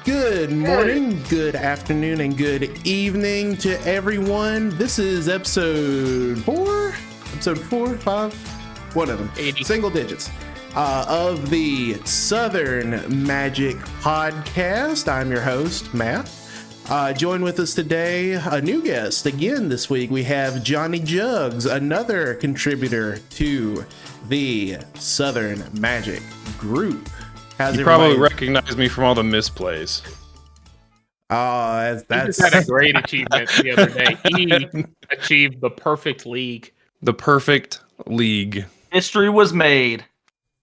Good morning, good afternoon, and good evening to everyone. This is episode 4, 5, one of them, 80. Single digits, of the Southern Magic Podcast. I'm your host, Matt. Join with us today, a new guest. Again this week, we have Johnny Jugs, another contributor to the Southern Magic Group. How's you probably recognize me from all the misplays. Oh, that's He just had a great achievement the other day. He achieved the perfect league. The perfect league. History was made.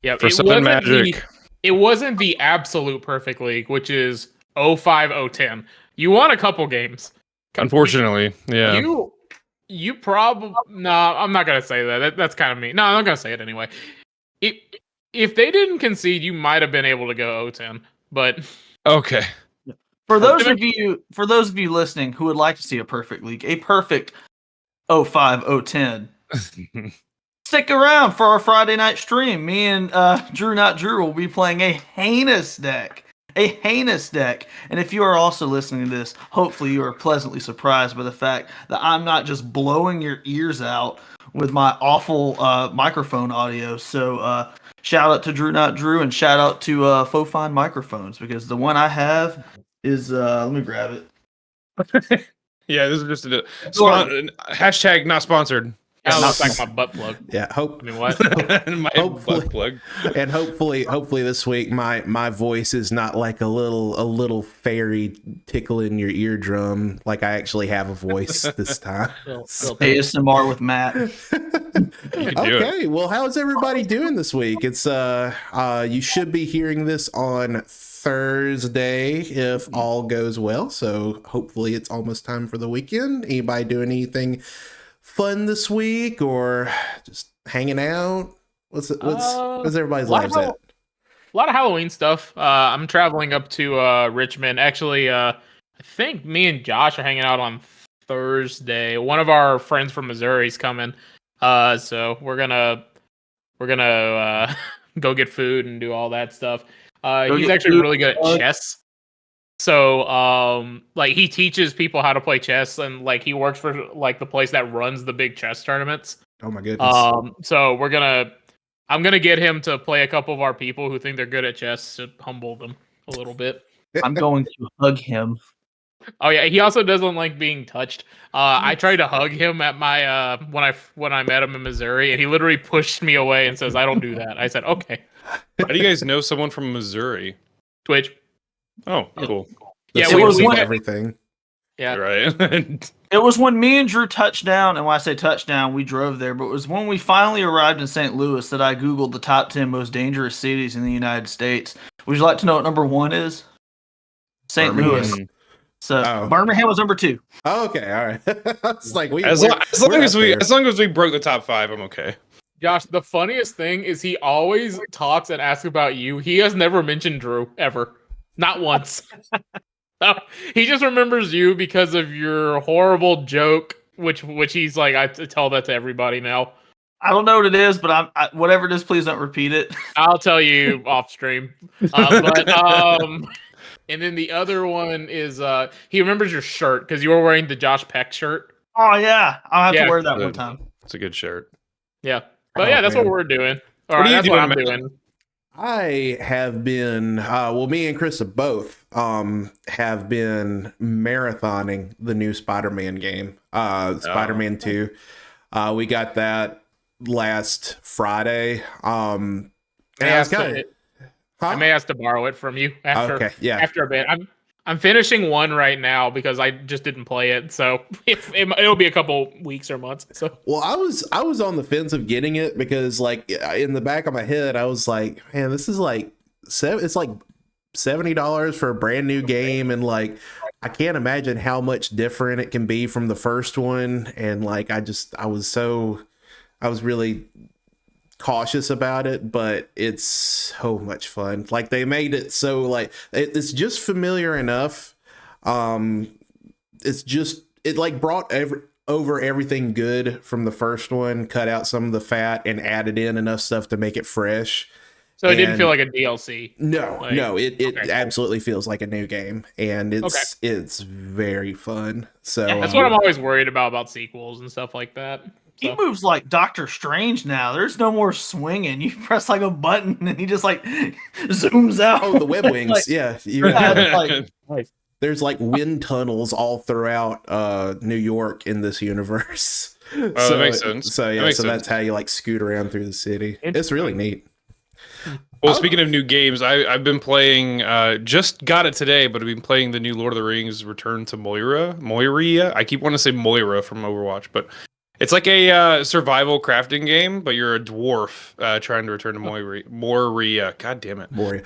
Yeah, For Southern Magic. It wasn't the absolute perfect league, which is 05-010. You won a couple games. Unfortunately, yeah. You probably... No, I'm not going to say that. That's kind of mean. No, I'm not going to say it anyway. If they didn't concede, you might have been able to go 010, but... Okay. For those of you listening who would like to see a perfect league, a perfect 05-010, stick around for our Friday night stream. Me and Drew Not Drew will be playing a heinous deck. And if you are also listening to this, hopefully you are pleasantly surprised by the fact that I'm not just blowing your ears out with my awful microphone audio. So shout out to Drew Not Drew and shout out to Faux Fine Microphones, because the one I have is let me grab it. Yeah, this is just a hashtag not sponsored. That looks like my butt plug. Yeah, I mean, what? My butt plug. And hopefully this week my voice is not like a little fairy tickling your eardrum, like I actually have a voice this time. ASMR with Matt. Okay, well, how's everybody doing this week? It's you should be hearing this on Thursday if all goes well. So hopefully it's almost time for the weekend. Anybody doing anything fun this week or just hanging out? What's everybody's lives at? A lot of Halloween stuff. I'm traveling up to Richmond. Actually, I think me and Josh are hanging out on Thursday. One of our friends from Missouri is coming. So we're gonna go get food and do all that stuff. He's actually really good at chess. So, like, he teaches people how to play chess, and like he works for like the place that runs the big chess tournaments. Oh my goodness. So I'm gonna get him to play a couple of our people who think they're good at chess to humble them a little bit. I'm going to hug him. Oh yeah, he also doesn't like being touched. I tried to hug him at my when I met him in Missouri, and he literally pushed me away and says, "I don't do that." I said, "Okay." How do you guys know someone from Missouri? Twitch. Oh, cool. Yeah, we was one- everything. Yeah. Right. It was when me and Drew touched down, and when I say touchdown, we drove there, but it was when we finally arrived in St. Louis that I Googled the top 10 most dangerous cities in the United States. Would you like to know what number 1 is? St. Louis. So Birmingham was number 2. Oh, okay, all right. It's like as long as we broke the top 5, I'm okay. Josh, the funniest thing is he always talks and asks about you. He has never mentioned Drew ever. Not once. No, he just remembers you because of your horrible joke, which he's like, I tell that to everybody now. I don't know what it is, but whatever it is, please don't repeat it. I'll tell you off stream. And then the other one is he remembers your shirt because you were wearing the Josh Peck shirt. Oh yeah, I'll have to wear that one time. It's a good shirt. Yeah, but that's what we're doing. What are you doing, I'm doing. I have been, me and Chris have both have been marathoning the new Spider-Man game, Spider-Man 2. We got that last Friday. And I may ask to borrow it from you after a bit. I'm finishing one right now because I just didn't play it, so it'll be a couple weeks or months. So, well, I was on the fence of getting it because, like, in the back of my head, I was like, man, this is like it's like $70 for a brand new game, and like I can't imagine how much different it can be from the first one, and like I was really cautious about it, but it's so much fun. Like, they made it so like it's just familiar enough. It like brought over everything good from the first one, cut out some of the fat, and added in enough stuff to make it fresh. So it didn't And feel like a DLC. no, Like, no, it okay, cool. absolutely feels like a new game, and it's very fun. So Yeah, That's what I'm always worried about sequels and stuff like that. He So. moves like Doctor Strange now. There's no more swinging. You press like a button and he just like zooms out. oh, the web wings, Like, yeah, there's like wind tunnels all throughout New York in this universe. Oh, So, that makes sense. So yeah, That makes so sense. that's how you like scoot around through the city. It's really neat. Well, speaking of new games, I've been playing. Just got it today, but I've been playing the new Lord of the Rings: Return to Moira. I keep wanting to say Moira from Overwatch, but it's like a survival crafting game. But you're a dwarf trying to return to Moira. God damn it, Moria.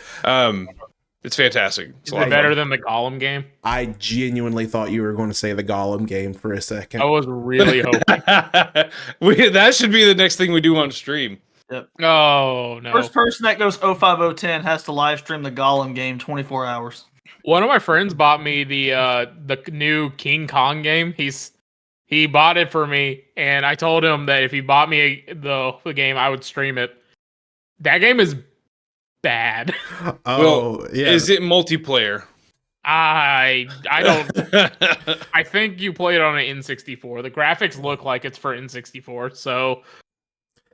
It's fantastic. It's Is a lot it of better fun. than the Gollum game? I genuinely thought you were going to say the Gollum game for a second. I was really hoping. That should be the next thing we do on stream. Oh no! First person that goes 05010 has to live stream the Gollum game 24 hours. One of my friends bought me the new King Kong game. He bought it for me, and I told him that if he bought me the game, I would stream it. That game is bad. Oh, yeah. Is it multiplayer? I don't. I think you play it on an N64. The graphics look like it's for N64, so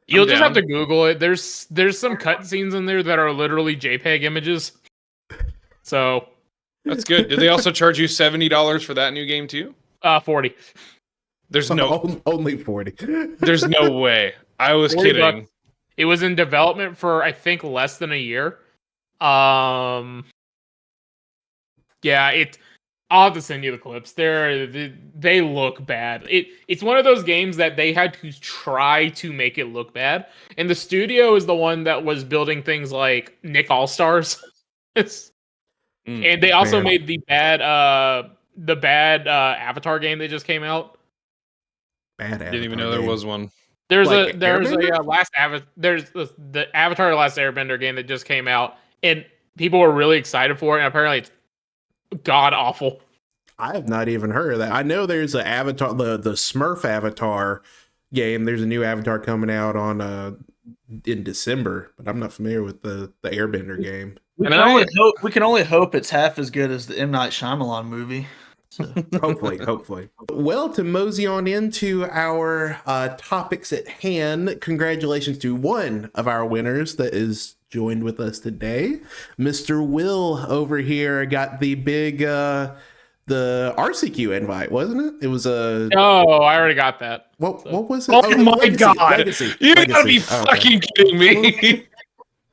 you'll just have to Google it. There's some cutscenes in there that are literally JPEG images. So That's good. Did they also charge you $70 for that new game too? 40. There's no only 40. There's no way. I was $40. kidding. It was in development for I think less than a year. Yeah, I'll have to send you the clips. They look bad. It's one of those games that they had to try to make it look bad. And the studio is the one that was building things like Nick All-Stars. And they also made the bad Avatar game that just came out. Bad Avatar. Didn't even know there was one. There's Like the Avatar: The Last Airbender game that just came out, and people were really excited for it. And apparently, it's god awful. I have not even heard of that. I know there's an Avatar, the Smurf Avatar game. There's a new Avatar coming out on in December, but I'm not familiar with the Airbender game. We can only hope it's half as good as the M. Night Shyamalan movie. So. Hopefully. Well, to mosey on into our topics at hand, congratulations to one of our winners that is joined with us today. Mr. Will over here got the big the RCQ invite, wasn't it? It was a Oh, I already got that. what was it? Oh my Legacy, god! Legacy, You Legacy. gotta be Oh, fucking kidding me!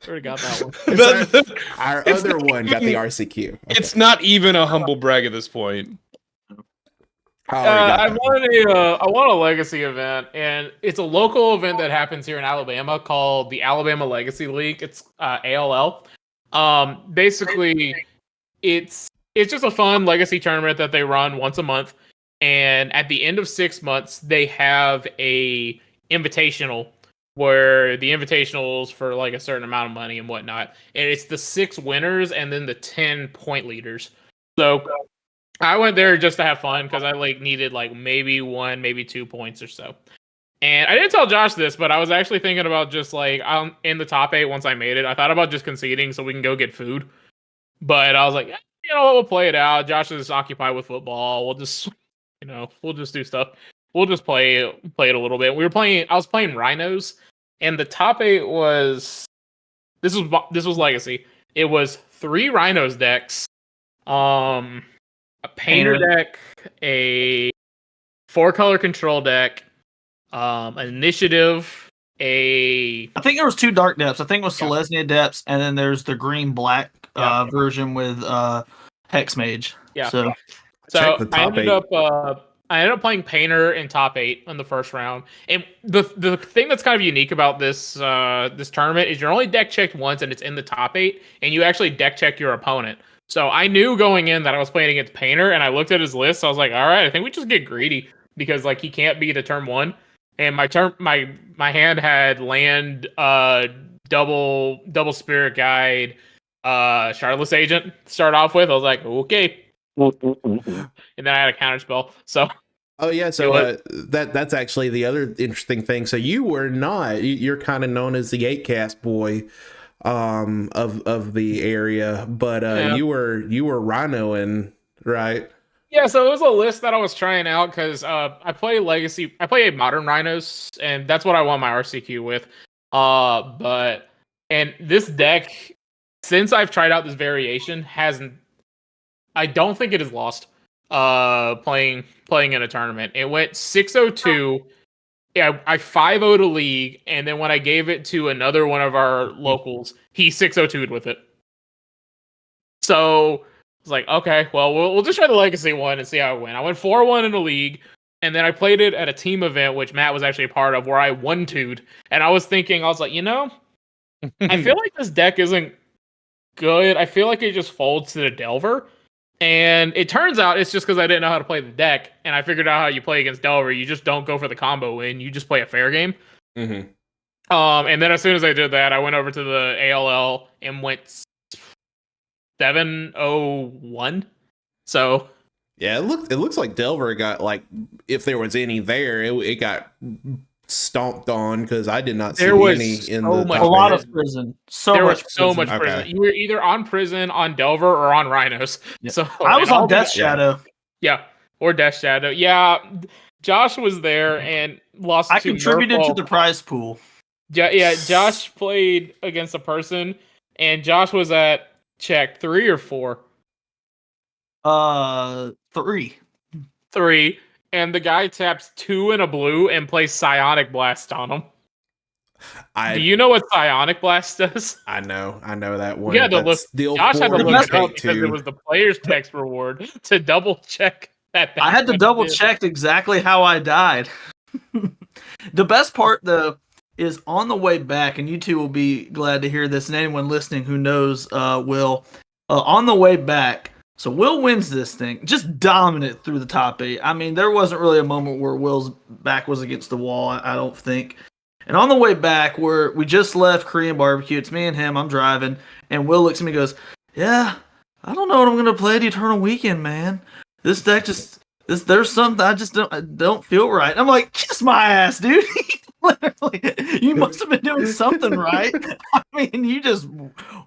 Already got that one. It's our other one got the RCQ. Okay. It's not even a humble brag at this point. I won a legacy event, and it's a local event that happens here in Alabama called the Alabama Legacy League. It's ALL. Basically, it's just a fun legacy tournament that they run once a month, and at the end of 6 months, they have a invitational where the invitationals for like a certain amount of money and whatnot, and it's the 6 winners and then the 10 point leaders. So I went there just to have fun because I needed maybe 1, maybe 2 points or so. And I didn't tell Josh this, but I was actually thinking about just I'm in the top 8 once I made it. I thought about just conceding so we can go get food. But I was like, we'll play it out. Josh is occupied with football. We'll just, we'll just do stuff. We'll just play it a little bit. I was playing Rhinos, and the top 8 was, this was Legacy. It was 3 Rhinos decks, a painter deck, a 4-color control deck, an initiative, I think there was 2 dark depths. I think it was Selesnya depths, and then there's the green black version with Hex Mage. Yeah. So I ended up playing Painter in top 8 in the first round. And the thing that's kind of unique about this this tournament is you're only deck checked once, and it's in the top 8, and you actually deck check your opponent. So I knew going in that I was playing against Painter, and I looked at his list. So I was like, all right, I think we just get greedy because he can't beat a turn 1. And my hand had land, double spirit guide, Charlotte's Agent to start off with. I was like, okay. And then I had a counter spell. So oh yeah, so that's actually the other interesting thing. So you're kind of known as the 8 cast boy of the area, but Yeah. you were rhinoing, right? Yeah, so it was a list that I was trying out because I play Legacy. I play Modern Rhinos, and that's what I want my RCQ with. And this deck, since I've tried out this variation, hasn't. I don't think it is lost. Playing in a tournament, it went 602. Yeah, I 5-0'd a league, and then when I gave it to another one of our locals, he 602'd with it. So it's like, okay, well, we'll just try the Legacy one and see how it went. I went 4-1 in a league, and then I played it at a team event, which Matt was actually a part of, where I 1-2'd. And I was thinking, I was like, I feel like this deck isn't good. I feel like it just folds to the Delver. And it turns out it's just because I didn't know how to play the deck, and I figured out how you play against Delver. You just don't go for the combo win. You just play a fair game. Mm-hmm. And then as soon as I did that, I went over to the ALL and went 701. So Yeah, it looks like Delver got, like, if there was any there, it got stomped on because I did not see there was any in so the much A top lot eight. of prison. there was Much so prison. much Okay. prison. You were either on prison, on Delver, or on Rhinos. Yeah. So I was and all on the- Death Shadow. Yeah, or Death Shadow. Yeah, Josh was there and lost. I to contributed to Murph. the prize pool. Yeah, Josh played against a person, and Josh was at check 3 or 4. 3. 3, and the guy taps 2 in a blue and plays Psionic Blast on him. Do you know what Psionic Blast does? I know that one. You had to That's look. deal Josh had to 4 look and it up take because 2. it was the player's text reward to double check that. I had to double check exactly how I died. The best part, though, is on the way back, and you two will be glad to hear this, and anyone listening who knows Will, on the way back, so Will wins this thing, just dominant through the top 8. I mean, there wasn't really a moment where Will's back was against the wall, I don't think. And on the way back, where we just left Korean barbecue, it's me and him, I'm driving, and Will looks at me and goes, yeah, I don't know what I'm going to play at Eternal Weekend, man. This deck just... there's something I just don't feel right. I'm like, kiss my ass, dude. Literally, you must have been doing something right. I mean, you just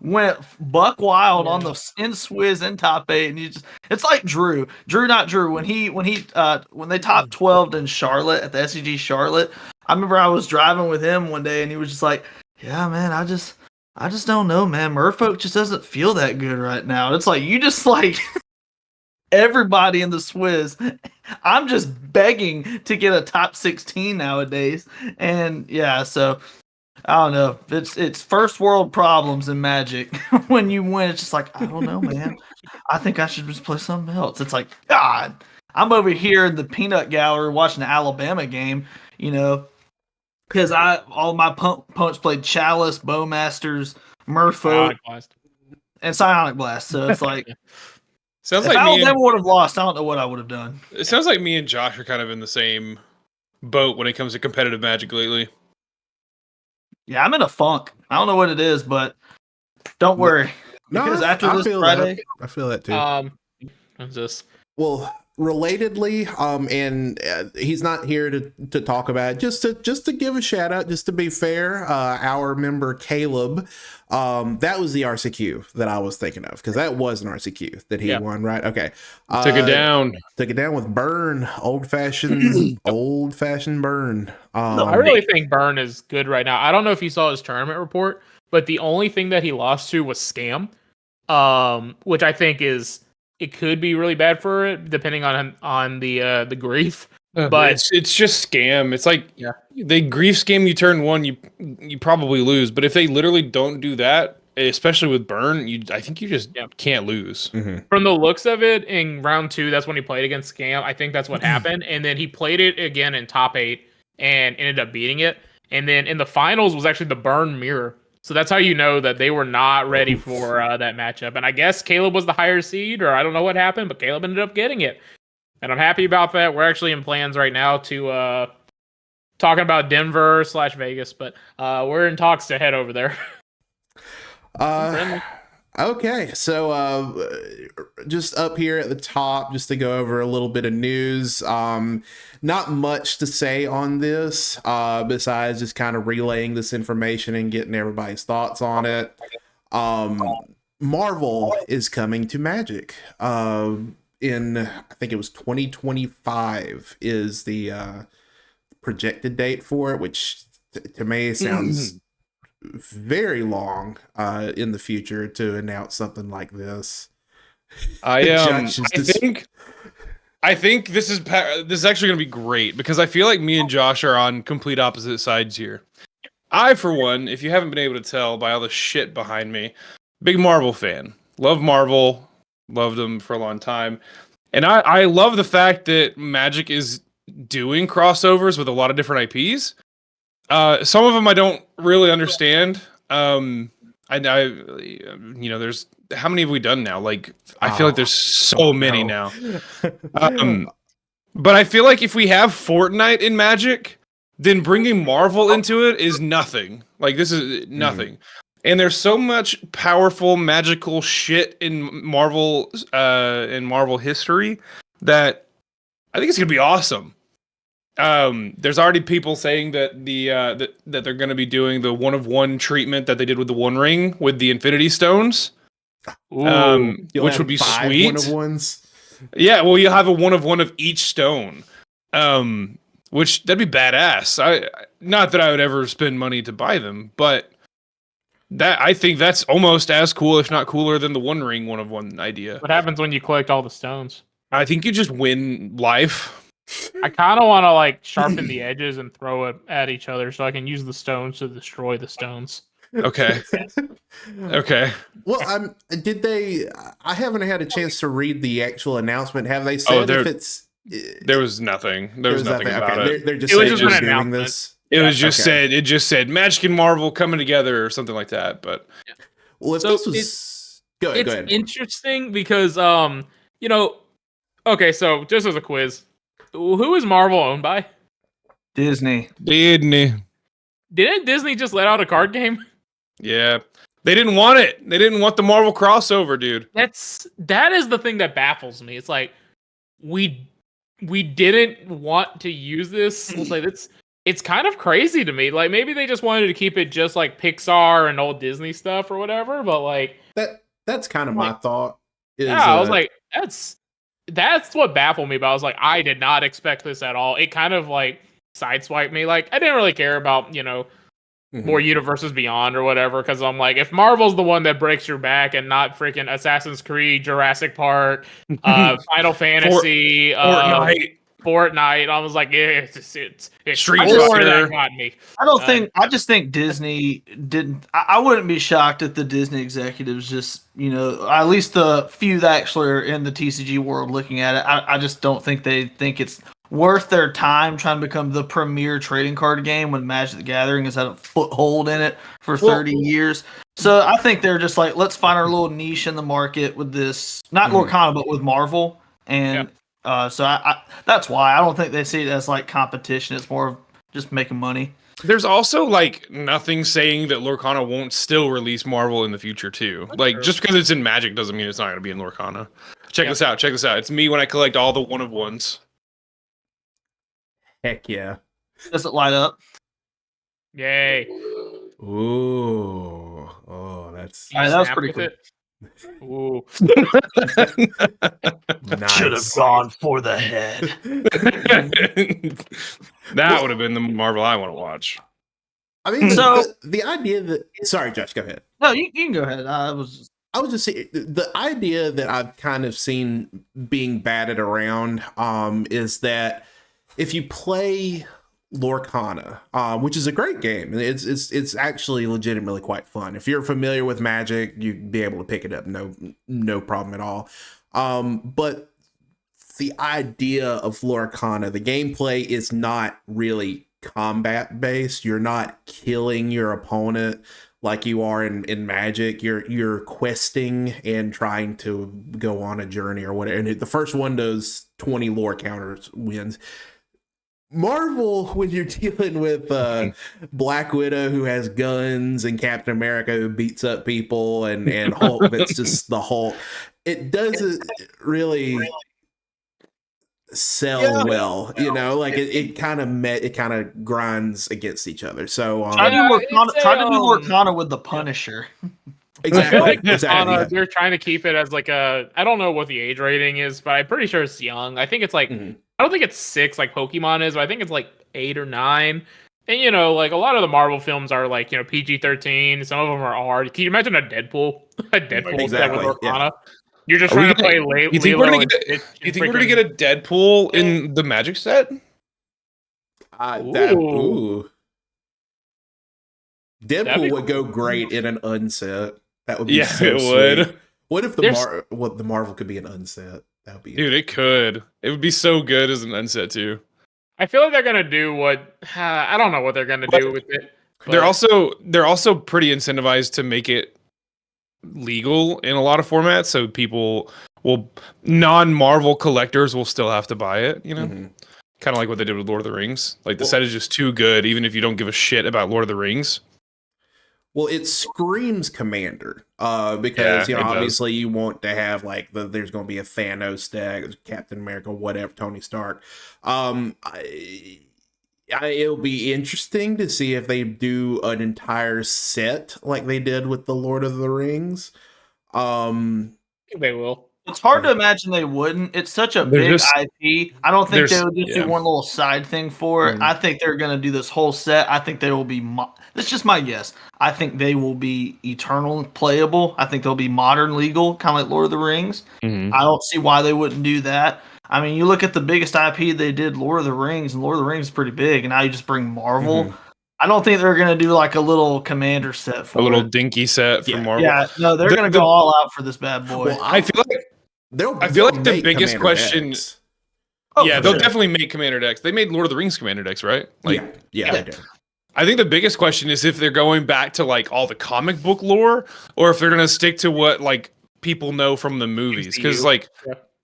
went buck wild on the in Swizz in top 8, and you just—it's like Drew, not Drew. When they top 12'd in Charlotte at the SEG Charlotte, I remember I was driving with him one day, and he was just like, "Yeah, man, I just don't know, man. Merfolk just doesn't feel that good right now." It's like you just like. Everybody in the Swizz, I'm just begging to get a top 16 nowadays, and yeah, so I don't know. It's first world problems in Magic. When you win, it's just like I don't know, man. I think I should just play something else. It's like God, I'm over here in the peanut gallery watching the Alabama game, because all my punch played Chalice, Bowmasters, Merfolk, and Psionic Blast. So it's like. Sounds If like Alabama would have lost, I don't know what I would have done. It sounds like me and Josh are kind of in the same boat when it comes to competitive Magic lately. Yeah, I'm in a funk. I don't know what it is, but don't worry. Because after this Friday, I feel that too. I'm just relatedly, and he's not here to talk about it. Just to give a shout out, just to be fair, our member Caleb, that was the RCQ that I was thinking of, because that was an RCQ that he won, right? Okay, took it down with Burn, old fashioned Burn. I really think Burn is good right now. I don't know if you saw his tournament report, but the only thing that he lost to was Scam, which I think it could be really bad for it, depending on the grief. But it's just scam. It's like they grief scam you turn 1, you probably lose. But if they literally don't do that, especially with Burn, I think you just can't lose. Mm-hmm. From the looks of it, in round 2, that's when he played against Scam. I think that's what happened, and then he played it again in top 8 and ended up beating it. And then in the finals was actually the Burn mirror. So that's how you know that they were not ready for that matchup. And I guess Caleb was the higher seed, or I don't know what happened, but Caleb ended up getting it. And I'm happy about that. We're actually in plans right now to talking about Denver/Vegas, but we're in talks to head over there. Okay, so just up here at the top, just to go over a little bit of news. Not much to say on this, besides just kind of relaying this information and getting everybody's thoughts on it. Marvel is coming to Magic. In I think it was 2025 is the projected date for it, which to me sounds very long in the future to announce something like this. I think this is actually going to be great because I feel like me and Josh are on complete opposite sides here. I, for one, if you haven't been able to tell by all the shit behind me, big Marvel fan. Love Marvel. Loved them for a long time. And I love the fact that Magic is doing crossovers with a lot of different IPs. Some of them I don't really understand. There's how many have we done now? Like, I feel like there's so many now. But I feel like if we have Fortnite in Magic, then bringing Marvel into it is nothing. Like, this is nothing. And there's so much powerful magical shit in Marvel history that I think it's gonna be awesome. There's already people saying that that they're gonna be doing the 1-of-1 treatment that they did with the One Ring with the Infinity Stones. Which would be sweet. 1-of-1s. Yeah, well, you'll have a 1-of-1 of each stone. Which that'd be badass. Not that I would ever spend money to buy them, but I think that's almost as cool, if not cooler, than the One Ring 1-of-1 idea. What happens when you collect all the stones? I think you just win life. I kind of want to like sharpen the edges and throw it at each other so I can use the stones to destroy the stones. Okay. Okay. Well, I haven't had a chance to read the actual announcement. Have they said if it's? There was nothing. There was nothing about okay. it. They're just It was saying just they're an doing announcement. this. It was just said. It just said Magic and Marvel coming together or something like that. But Well, if So this was go It's ahead. interesting because okay, so just as a quiz, who is Marvel owned by? Disney. Didn't Disney just let out a card game? Yeah, they didn't want it. They didn't want the Marvel crossover, dude. That is the thing that baffles me. It's like we didn't want to use this. It's like it's kind of crazy to me. Like maybe they just wanted to keep it just like Pixar and old Disney stuff or whatever. But like that's kind of my thought. I was like, that's what baffled me. But I was like, I did not expect this at all. It kind of like sideswiped me. Like I didn't really care about more universes beyond or whatever, because I'm like, if Marvel's the one that breaks your back and not freaking Assassin's Creed, Jurassic Park, Final Fantasy, Fortnite, I was like, yeah, it's Street Fighter Fighter that got me. I just think Disney didn't. I wouldn't be shocked if the Disney executives just, at least the few that actually are in the TCG world looking at it, I just don't think they think it's worth their time trying to become the premier trading card game when Magic the Gathering has had a foothold in it for 30 years. So I think they're just like, let's find our little niche in the market with this, not Lorcana, but with Marvel. And so I that's why I don't think they see it as like competition. It's more of just making money. There's also like nothing saying that Lorcana won't still release Marvel in the future too. Like just because it's in Magic doesn't mean it's not going to be in Lorcana. Check this out. Check this out. It's me when I collect all the 1-of-1s. Heck yeah. Does it light up? Yay. Ooh. Oh, that's That was pretty cool. Ooh. nice. Should have gone for the head. That would have been the Marvel I want to watch. I mean, So- the idea that sorry, Josh, go ahead. No, you can go ahead. I was just saying the idea that I've kind of seen being batted around is that if you play Lorcana, which is a great game, it's actually legitimately quite fun. If you're familiar with Magic, you'd be able to pick it up, no problem at all. But the idea of Lorcana, the gameplay is not really combat based. You're not killing your opponent like you are in Magic. You're questing and trying to go on a journey or whatever. And the first one does 20 lore counters wins. Marvel, when you're dealing with Black Widow who has guns and Captain America who beats up people and Hulk that's just the Hulk, it doesn't really sell well, like it kind of grinds against each other. So Try to do more it's Cortana with the Punisher. I feel like exactly. Yeah. they're trying to keep it as like I don't know what the age rating is, but I'm pretty sure it's young. I think it's like Mhm. I don't think it's 6 like Pokemon is, but I think it's like 8 or 9. And like a lot of the Marvel films are like PG-13. Some of them are R. Can you imagine a Deadpool? A Deadpool set with Exactly, yeah. Cortana? You're just Are we trying to play you think we're Lilo gonna and get? Stitch You and think we're gonna freaking- get a Deadpool in the Magic set? Ooh. That'd Deadpool be would go cool. great in an unset. That would be Yeah, so it sweet. would. What if the There's- Marvel could be an unset? That would be Dude, it could. It would be so good as an unset too. I feel like they're gonna do what I don't know what they're gonna do with it. They're but- also pretty incentivized to make it legal in a lot of formats, so people will non-Marvel collectors will still have to buy it. Mhm. Kind of like what they did with Lord of the Rings. Like the Well- set is just too good, even if you don't give a shit about Lord of the Rings. Well, it screams Commander, because Yeah, it does. obviously you want to have like there's going to be a Thanos deck, Captain America, whatever, Tony Stark. It'll be interesting to see if they do an entire set like they did with the Lord of the Rings. I think they will. It's hard to imagine they wouldn't. It's such a They're big just- IP. I don't think they there's- would just yeah. do one little side thing for it. Mhm. I think they're going to do this whole set. I think they will be. That's just my guess. I think they will be eternal playable. I think they'll be modern legal, kind of like Lord of the Rings. Mhm. I don't see why they wouldn't do that. I mean, you look at the biggest IP they did, Lord of the Rings, and Lord of the Rings is pretty big. And now you just bring Marvel. Mhm. I don't think they're going to do like a little Commander set for A little it. dinky set for Yeah. Marvel. Yeah, no, they're The- going to go all out for this bad boy. Well, I feel like they'll I feel like the make biggest Commander question- decks. Oh, yeah, for they'll sure. definitely make Commander decks. They made Lord of the Rings Commander decks, right? Like, yeah, they do. I think the biggest question is if they're going back to like all the comic book lore, or if they're gonna stick to what like people know from the movies. Because MCU. like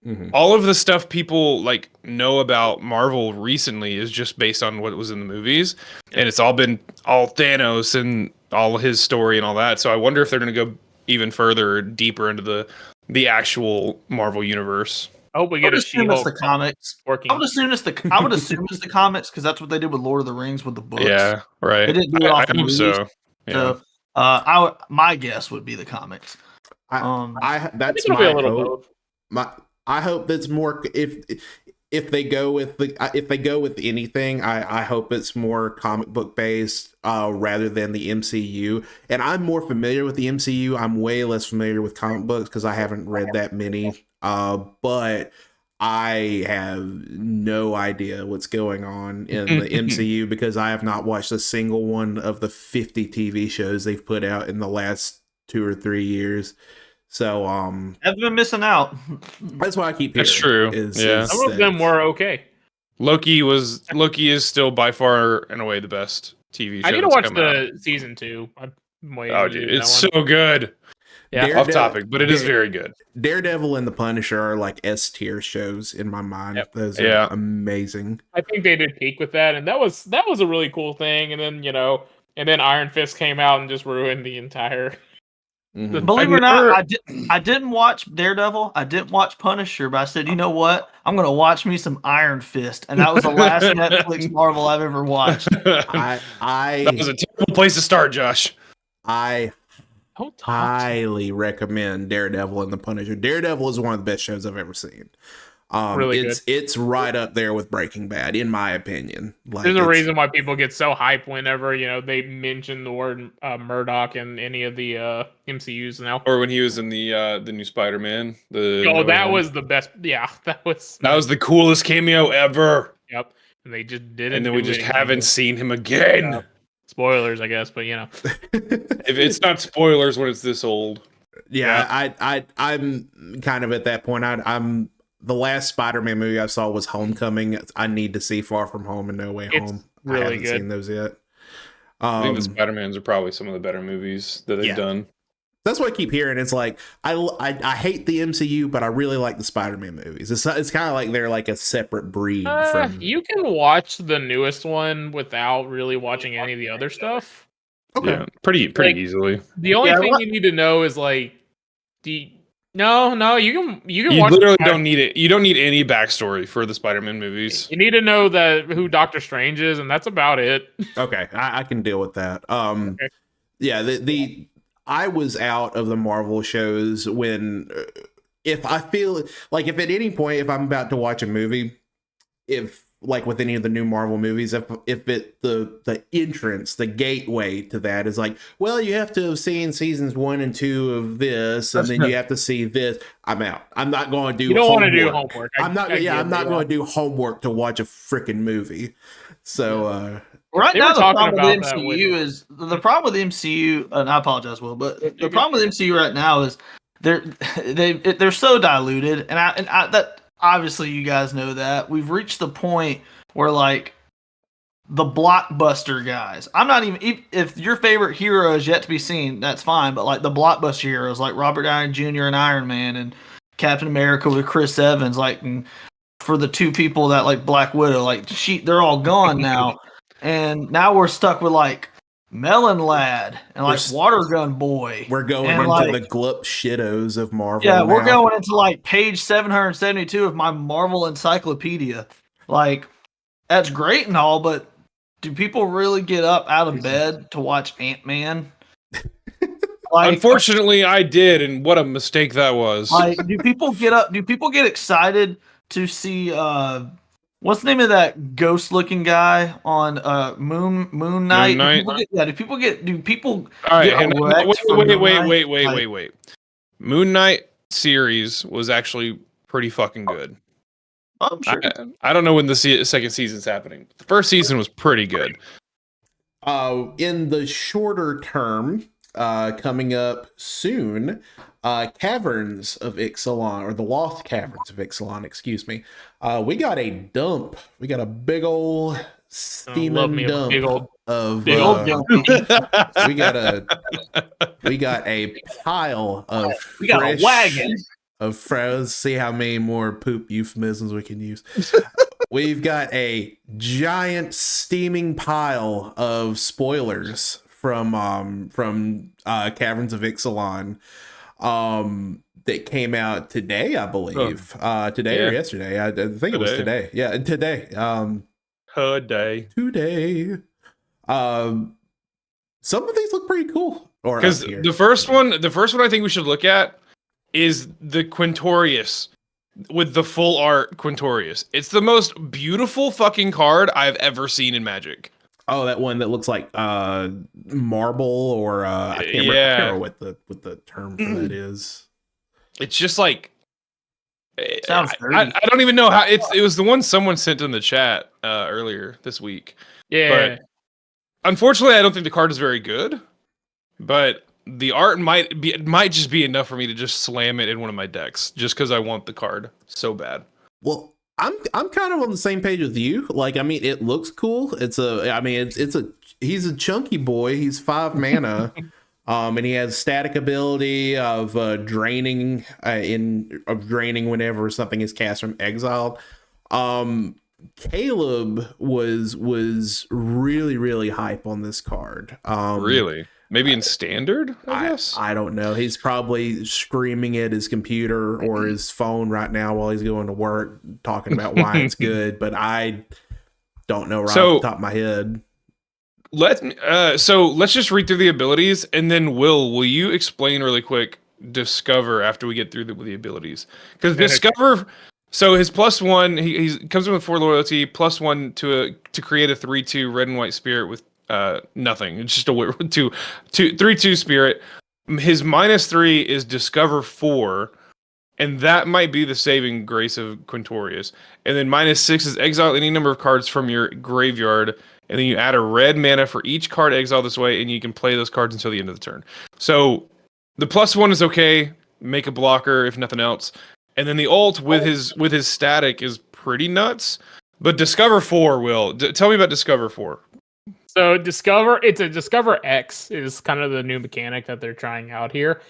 Mhm. all of the stuff people like know about Marvel recently is just based on what was in the movies, and it's all been all Thanos and all his story and all that. So I wonder if they're gonna go even further, deeper into the actual Marvel universe. I hope we I get would a assume it's She-Hulk the comics. working. I would assume it's the comics because that's what they did with Lord of the Rings with the books. Yeah, right. They didn't do it I off the hope movies. so. Yeah. So, my guess would be the comics. That's I think it'll my be a little hope. both. I hope that's more if they go with anything, I hope it's more comic book based rather than the MCU. And I'm more familiar with the MCU. I'm way less familiar with comic books because I haven't read that many. But I have no idea what's going on in the MCU because I have not watched a single one of the 50 TV shows they've put out in the last 2 or 3 years. So Haven't been missing out. that's why I keep hearing. That's true. Yeah. Some of them were okay. Loki is still by far and away the best TV show. I need to that's watch come out. the season 2. I'm waiting. Oh, to do dude, that it's one. so good. Yeah. Off topic, but it is very good. Daredevil and the Punisher are like S tier shows in my mind. Yep. Those are Yeah. amazing. I think they did peak with that, and that was a really cool thing. And then Iron Fist came out and just ruined the entire. Mhm. Believe it I or not, never- I didn't watch Daredevil. I didn't watch Punisher, but I said, you know what? I'm gonna watch me some Iron Fist, and that was the last Netflix Marvel I've ever watched. that was I a terrible place to start, Josh. Don't talk. highly recommend Daredevil and the Punisher. Daredevil is one of the best shows I've ever seen. Really it's right up there with Breaking Bad, in my opinion. Like, There's a it's- reason why people get so hyped whenever they mention the word Murdoch in any of the MCUs now. Or when he was in the new Spider-Man. Oh, that was the best. Yeah, that was the coolest cameo ever. Yep. And they just didn't. And then we do just anything. haven't seen him again. Yeah. Spoilers, I guess, but If it's not spoilers when it's this old. Yeah, I'm kind of at that point. I'm the last Spider-Man movie I saw was Homecoming. I need to see Far From Home and No Way It's Home. really I haven't good. seen those yet. I think the Spider-Mans are probably some of the better movies that they've Yeah. done. That's what I keep hearing. It's like I hate the MCU, but I really like the Spider-Man movies. It's kind of like they're like a separate breed from. You can watch the newest one without really watching any of the other stuff. Okay. Yeah, pretty Like, easily. The only thing you need to know is like, no, you can You watch. literally don't need it. You don't need any backstory for the Spider-Man movies. You need to know that who Doctor Strange is, and that's about it. Okay, I can deal with that. Okay. Yeah, the I was out of the Marvel shows when if I feel like if at any point if I'm about to watch a movie, if like with any of the new Marvel movies, if the entrance, the gateway to that is like, well, you have to have seen seasons 1 and 2 of this, and then you have to see this. I'm out. I'm not going to do. You don't want to do homework. I'm not going to do homework to watch a freaking movie. So. Right They now, were the talking problem with about the that with- MCU is the problem with the MCU, and I apologize, Will, but the problem with the MCU right now is they're so diluted, and I that obviously you guys know that we've reached the point where like the blockbuster guys. I'm not even if your favorite hero is yet to be seen, that's fine, but like the blockbuster heroes like Robert Downey Jr. and Iron Man and Captain America with Chris Evans, like and for the two people that like Black Widow, like they're all gone now. And now we're stuck with like Melon Lad and like Water Gun Boy. We're going into like, the glup shittos of Marvel. Yeah, we're now. going into like page 772 of my Marvel encyclopedia. Like, that's great and all, but do people really get up out of bed to watch Ant-Man? Like, unfortunately, I did, and what a mistake that was. Like, do people get up? Do people get excited to see what's the name of that ghost-looking guy on Moon Knight? Do people get? All right, wait. Moon Knight series was actually pretty fucking good. I'm sure. I don't know when the second season's happening. The first season was pretty good. In the shorter term, coming up soon, Caverns of Ixalan, or the Lost Caverns of Ixalan, excuse me. We got a dump. We got a big old steaming dump of. We got a pile of. We got a wagon of froze. See how many more poop euphemisms we can use. We've got a giant steaming pile of spoilers from Caverns of Ixalan that came out today, I believe. Today or yesterday. I think it was today. Yeah, today. Today. Some of these look pretty cool. Because the first one I think we should look at is the Quintorius with the full art Quintorius. It's the most beautiful fucking card I've ever seen in Magic. Oh, that one that looks like marble, or I can't remember what the term for that is. It's just like sounds I don't even know how it was the one someone sent in the chat earlier this week. Yeah. But unfortunately, I don't think the card is very good. But the art might just be enough for me to just slam it in one of my decks, just because I want the card so bad. Well, I'm kind of on the same page with you. Like, I mean, it looks cool. He's a chunky boy. He's 5 mana, and he has static ability of draining whenever something is cast from exile. Caleb was really, really hype on this card. Really? Maybe in standard, I guess? I don't know. He's probably screaming at his computer or his phone right now while he's going to work, talking about why it's good, but I don't know off the top of my head. Let's just read through the abilities, and then will you explain really quick Discover after we get through the abilities? Because Discover, so his +1, he comes in with 4 loyalty, +1 to create a 3/2 red and white spirit with nothing. It's just a 3/2 spirit. His -3 is Discover 4, and that might be the saving grace of Quintorius. And then -6 is exile any number of cards from your graveyard, and then you add a red mana for each card exiled this way, and you can play those cards until the end of the turn. So the +1 is okay. Make a blocker if nothing else, and then the ult with his static is pretty nuts. But Discover 4 will tell me about Discover 4. So it's a Discover X is kind of the new mechanic that they're trying out here.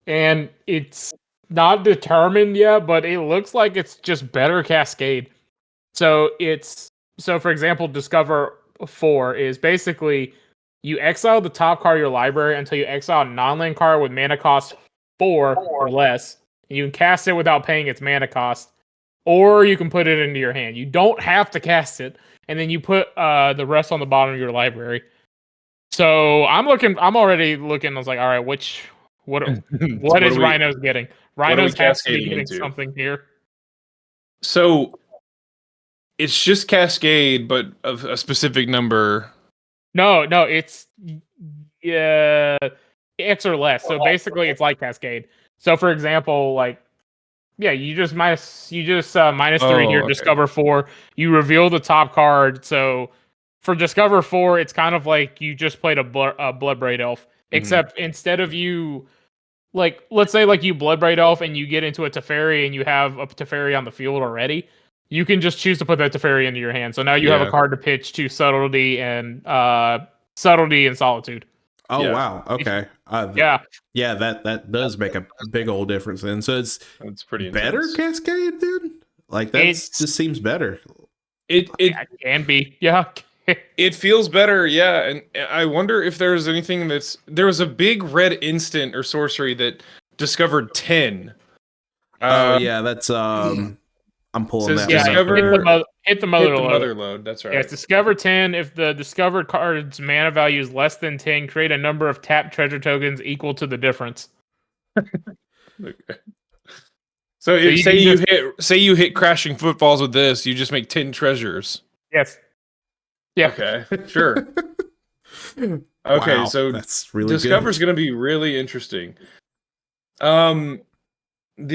And it's not determined yet, but it looks like it's just better Cascade. So for example, Discover 4 is basically you exile the top card of your library until you exile a non-land card with mana cost 4 or less. And you can cast it without paying its mana cost, or you can put it into your hand. You don't have to cast it, and then you put the rest on the bottom of your library. So I'm already looking. I was like, all right, what is Rhino's getting? Rhino's has to be cascading getting into? something here. So it's just Cascade, but of a specific number. No, it's X or less. So basically, it's like Cascade. So for example, like you just minus 3 here. Okay. Discover 4. You reveal the top card. So for Discover 4, it's kind of like you just played a Bloodbraid Elf, except instead of you. Like, let's say like you Bloodbraid Elf and you get into a Teferi and you have a Teferi on the field already, you can just choose to put that Teferi into your hand. So now you have a card to pitch to Subtlety and Solitude. Oh Yeah. wow. Okay. Yeah, that does make a big old difference then. So it's pretty better intense. Cascade then? Like that just seems better. It can be. Yeah. It feels better, yeah. And I wonder if there's anything there was a big red instant or sorcery that discovered 10. Oh yeah, that's I'm pulling says that. Hit the mother load. That's right. Yeah, it's discover 10. If the discovered card's mana value is less than 10, create a number of tapped treasure tokens equal to the difference. Okay. So if say you hit crashing footballs with this, you just make 10 treasures. Yes. Yeah. Okay. Sure. Okay, Wow, so that's really Discover's good. going to be really interesting. The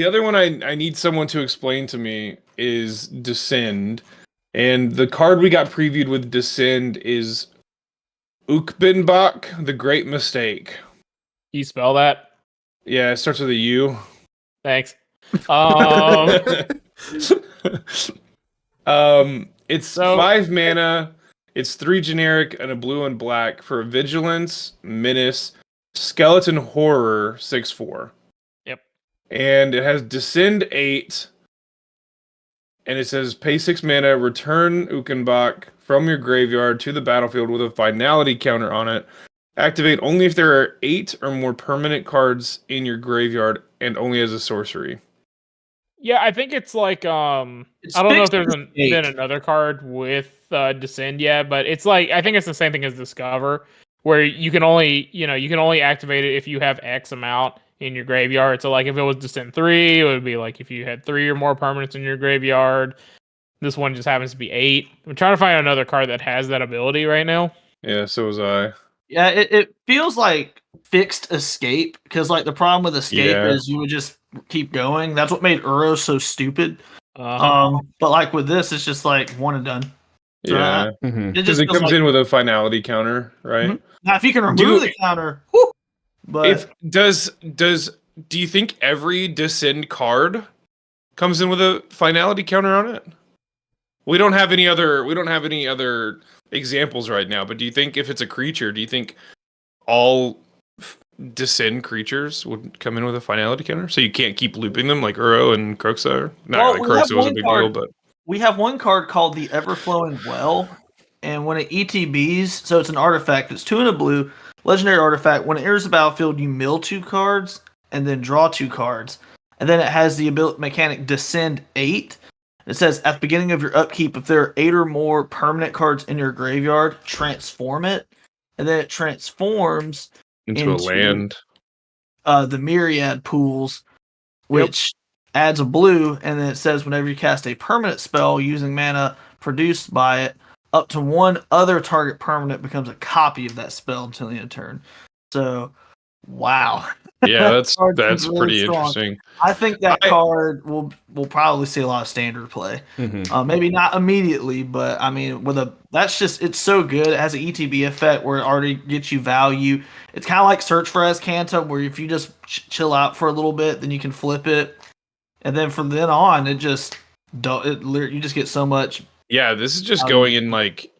other one I need someone to explain to me is Descend. And the card we got previewed with Descend is Ukbenbach, the Great Mistake. Can you spell that? Yeah, it starts with a U. Thanks. It's 5 mana. It's 3 generic and a blue and black for Vigilance, Menace, Skeleton Horror 6/4. Yep. And it has Descend 8. And it says pay 6 mana, return Ukenbach from your graveyard to the battlefield with a finality counter on it. Activate only if there are 8 or more permanent cards in your graveyard and only as a sorcery. Yeah, I think it's like I don't know if there's been another card with Descend yet, but it's like I think it's the same thing as Discover, where you can only activate it if you have X amount in your graveyard. So like if it was Descend 3, it would be like if you had 3 or more permanents in your graveyard. This one just happens to be 8. I'm trying to find another card that has that ability right now. Yeah, so was I. Yeah, it feels like fixed escape, because like the problem with escape is you would just keep going. That's what made Uro so stupid. But like with this, it's just like one and done. So Yeah, because it comes in with a finality counter, right? Mm-hmm. Now, if you can remove the counter, but do you think every Descend card comes in with a finality counter on it? We don't have any other examples right now, but do you think if it's a creature, do you think all Descend creatures would come in with a finality counter? So you can't keep looping them like Uro and Kroxa? Kroxa was a big deal, but we have one card called the Everflowing Well, and when it ETBs, so it's an artifact, it's 2 and a blue, legendary artifact. When it enters the battlefield, you mill 2 cards and then draw 2 cards. And then it has the ability mechanic Descend 8. It says at the beginning of your upkeep, if there are 8 or more permanent cards in your graveyard, transform it. And then it transforms into a land. The Myriad Pools, which adds a blue, and then it says whenever you cast a permanent spell using mana produced by it, up to 1 other target permanent becomes a copy of that spell until the end of turn. So, wow. Yeah, that's really pretty strong. interesting. I think that card will probably see a lot of standard play. Maybe not immediately, but I mean, it's so good. It has an ETB effect where it already gets you value. It's kind of like Search for Azcanta, where if you just chill out for a little bit, then you can flip it, and then from then on, you just get so much. Yeah, this is just going in like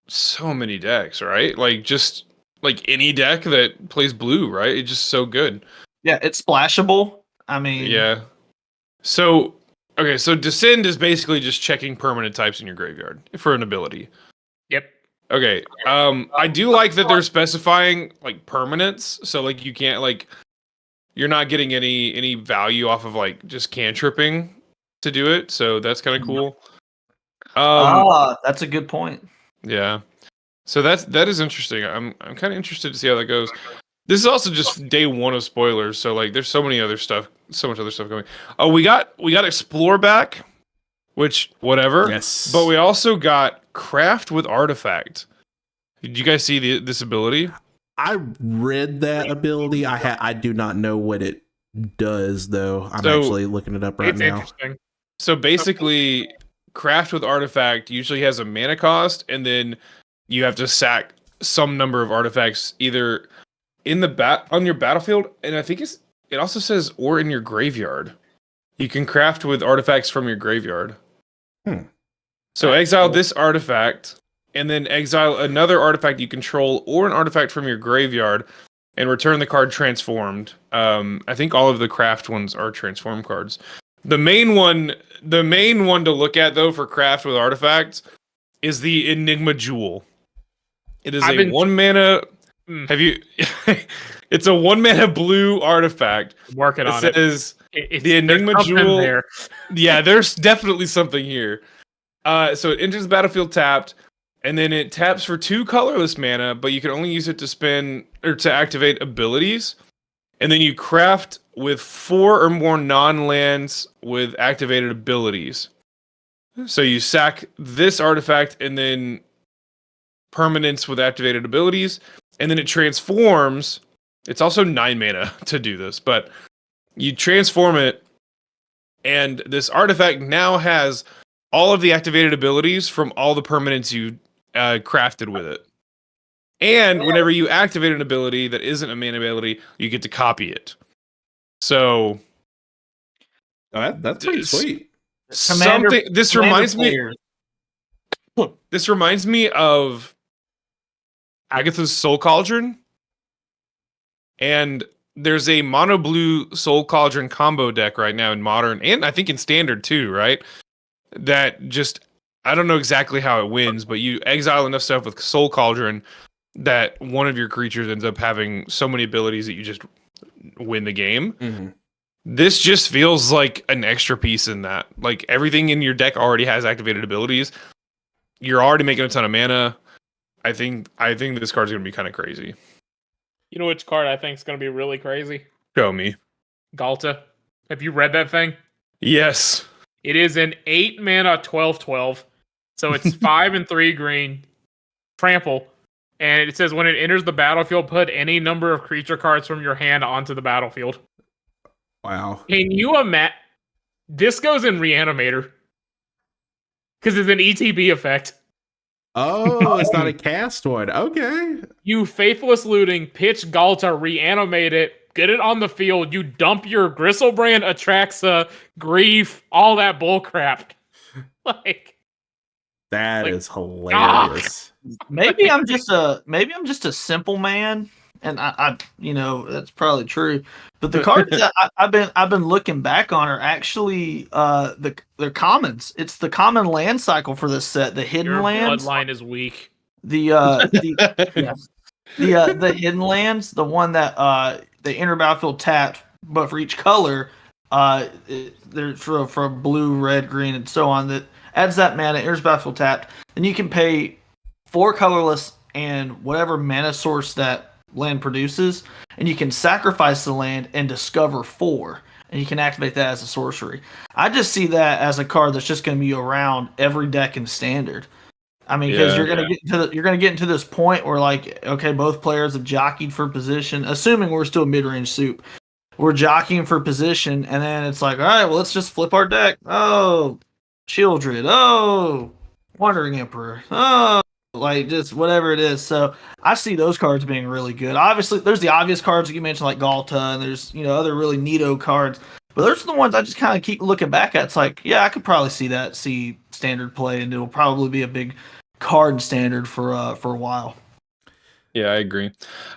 so many decks, right? Like just like any deck that plays blue, right? It's just so good. Yeah, it's splashable. I mean, Yeah. So okay, so Descend is basically just checking permanent types in your graveyard for an ability. Yep. Okay. I do like that they're specifying like permanents, so like you can't like you're not getting any value off of like just cantripping to do it, so that's kind of cool. that's a good point. Yeah. So that is interesting. I'm kind of interested to see how that goes. This is also just day one of spoilers, so like there's so much other stuff going. Oh, we got Explore back, which whatever. Yes. But we also got Craft with Artifact. Did you guys see this ability? I read that ability. I do not know what it does though. I'm actually looking it up right It's now. interesting. So basically, Craft with Artifact usually has a mana cost, and then you have to sack some number of artifacts either in the on your battlefield, and I think it also says or in your graveyard. You can craft with artifacts from your graveyard. So exile this artifact, and then exile another artifact you control or an artifact from your graveyard, and return the card transformed. I think all of the craft ones are transform cards. The main one to look at though for craft with artifacts is the Enigma Jewel. It is a 1 mana. Have you? It's a 1 mana blue artifact. Working on it. Says the Enigma Jewel. There. Yeah, there's definitely something here. So it enters the battlefield tapped, and then it taps for 2 colorless mana, but you can only use it to spin or to activate abilities. And then you craft with 4 or more non-lands with activated abilities. So you sack this artifact and then permanents with activated abilities, and then it transforms. It's also 9 mana to do this, but you transform it, and this artifact now has all of the activated abilities from all the permanents you crafted with it. And whenever you activate an ability that isn't a mana ability, you get to copy it. So that's pretty sweet. This reminds me of Agatha's Soul Cauldron. And there's a mono blue Soul Cauldron combo deck right now in Modern, and I think in Standard too, right? That just, I don't know exactly how it wins, but you exile enough stuff with Soul Cauldron that one of your creatures ends up having so many abilities that you just win the game. Mm-hmm. This just feels like an extra piece in that. Like everything in your deck already has activated abilities. You're already making a ton of mana. I think this card's gonna be kind of crazy. You know which card I think is going to be really crazy? Show me. Galta. Have you read that thing? Yes. It is an 8 mana 12/12. So it's 5 and 3 green. Trample. And it says when it enters the battlefield, put any number of creature cards from your hand onto the battlefield. Wow. Can you imagine? This goes in Reanimator. Because it's an ETB effect. Oh, it's not a cast one. Okay. You faithless looting, pitch Galta, reanimate it, get it on the field, you dump your Gristlebrand, Atraxa, Grief, all that bullcrap. That is hilarious. Maybe I'm just a simple man, and I that's probably true. But the cards that I've been looking back on are actually they're commons. It's the common land cycle for this set. The hidden Your lands. bloodline is weak. The hidden lands, the one that they enter battlefield tapped, but for each color, they're for blue, red, green, and so on. That adds that mana, enters battlefield tapped. Then you can pay 4 colorless and whatever mana source that land produces, and you can sacrifice the land and discover 4, and you can activate that as a sorcery. I just see that as a card that's just going to be around every deck in Standard. I mean, because you're gonna get into this point where, like, okay, both players have jockeyed for position, assuming we're still mid-range soup. We're jockeying for position, and then it's like, all right, well, let's just flip our deck. Oh, Childred. Oh, Wandering Emperor. Oh, like just whatever it is. So I see those cards being really good. Obviously, there's the obvious cards that you mentioned, like Galta, and there's other really neato cards. But those are the ones I just kind of keep looking back at. It's like, yeah, I could probably see Standard play, and it'll probably be a big card standard for a while. Yeah, I agree.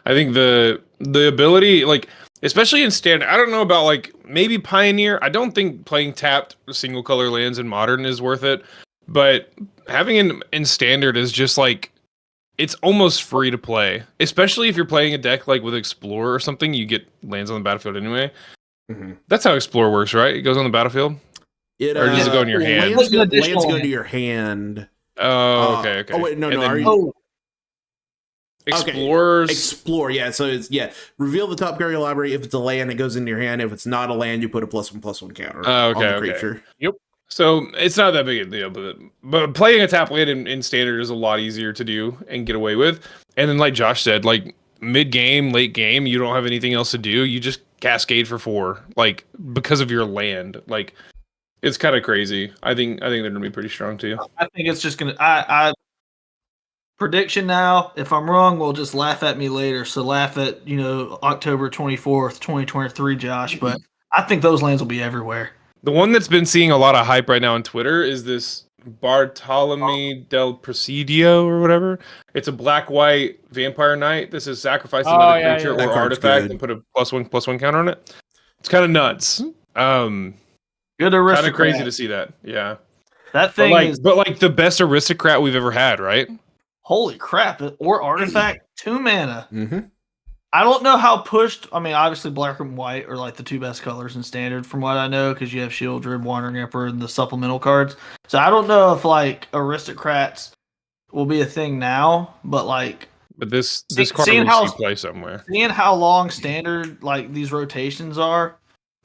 I think the ability, like especially in standard, I don't know about like maybe Pioneer. I don't think playing tapped single color lands in Modern is worth it, but having in standard is just like it's almost free to play. Especially if you're playing a deck like with Explorer or something, you get lands on the battlefield anyway. Mm-hmm. That's how Explorer works, right? It goes on the battlefield, It, or does it go in your hand? Lands go Additional to your hand. Oh, okay. Oh wait, no, And no. then Are you? Oh, Explorers. Explore, yeah. So it's reveal the top card of your library. If it's a land, it goes into your hand. If it's not a land, you put a +1/+1 counter on the creature. Yep. So it's not that big a deal, but playing a tap land in standard is a lot easier to do and get away with. And then, like Josh said, like mid game, late game, you don't have anything else to do. You just cascade for 4, like because of your land. Like it's kind of crazy. I think they're gonna be pretty strong too. I think it's just gonna. I prediction now. If I'm wrong, we'll just laugh at me later. So laugh at October 24th, 2023, Josh. But I think those lands will be everywhere. The one that's been seeing a lot of hype right now on Twitter is this Bartolome del Presidio or whatever. It's a black-white vampire knight. This is sacrifice another creature That or card's artifact good. and put a +1/+1 counter on it. It's kind of nuts. Good Kind aristocrat. of crazy to see that. Yeah. That thing is But like the best aristocrat we've ever had, right? holy crap! Or artifact 2 mana. Mm-hmm. I don't know how pushed. I mean, obviously black and white are like the 2 best colors in standard, from what I know, because you have Shieldred, Wandering Emperor, and the supplemental cards. So I don't know if like aristocrats will be a thing now, but like But this See- card seeing will how- see play somewhere. seeing how long standard like these rotations are,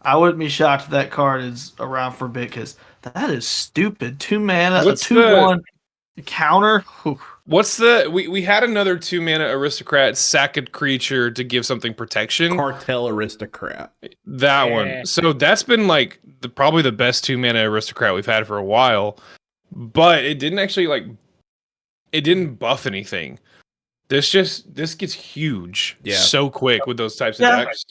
I wouldn't be shocked if that card is around for a bit, because that is stupid. 2 mana, What's a 2/1 counter. Whew. What's the we had another 2 mana aristocrat sack a creature to give something protection. Cartel aristocrat. That Yeah. one. So that's been like probably the best 2 mana aristocrat we've had for a while. But it didn't actually it didn't buff anything. This gets huge so quick with those types of decks.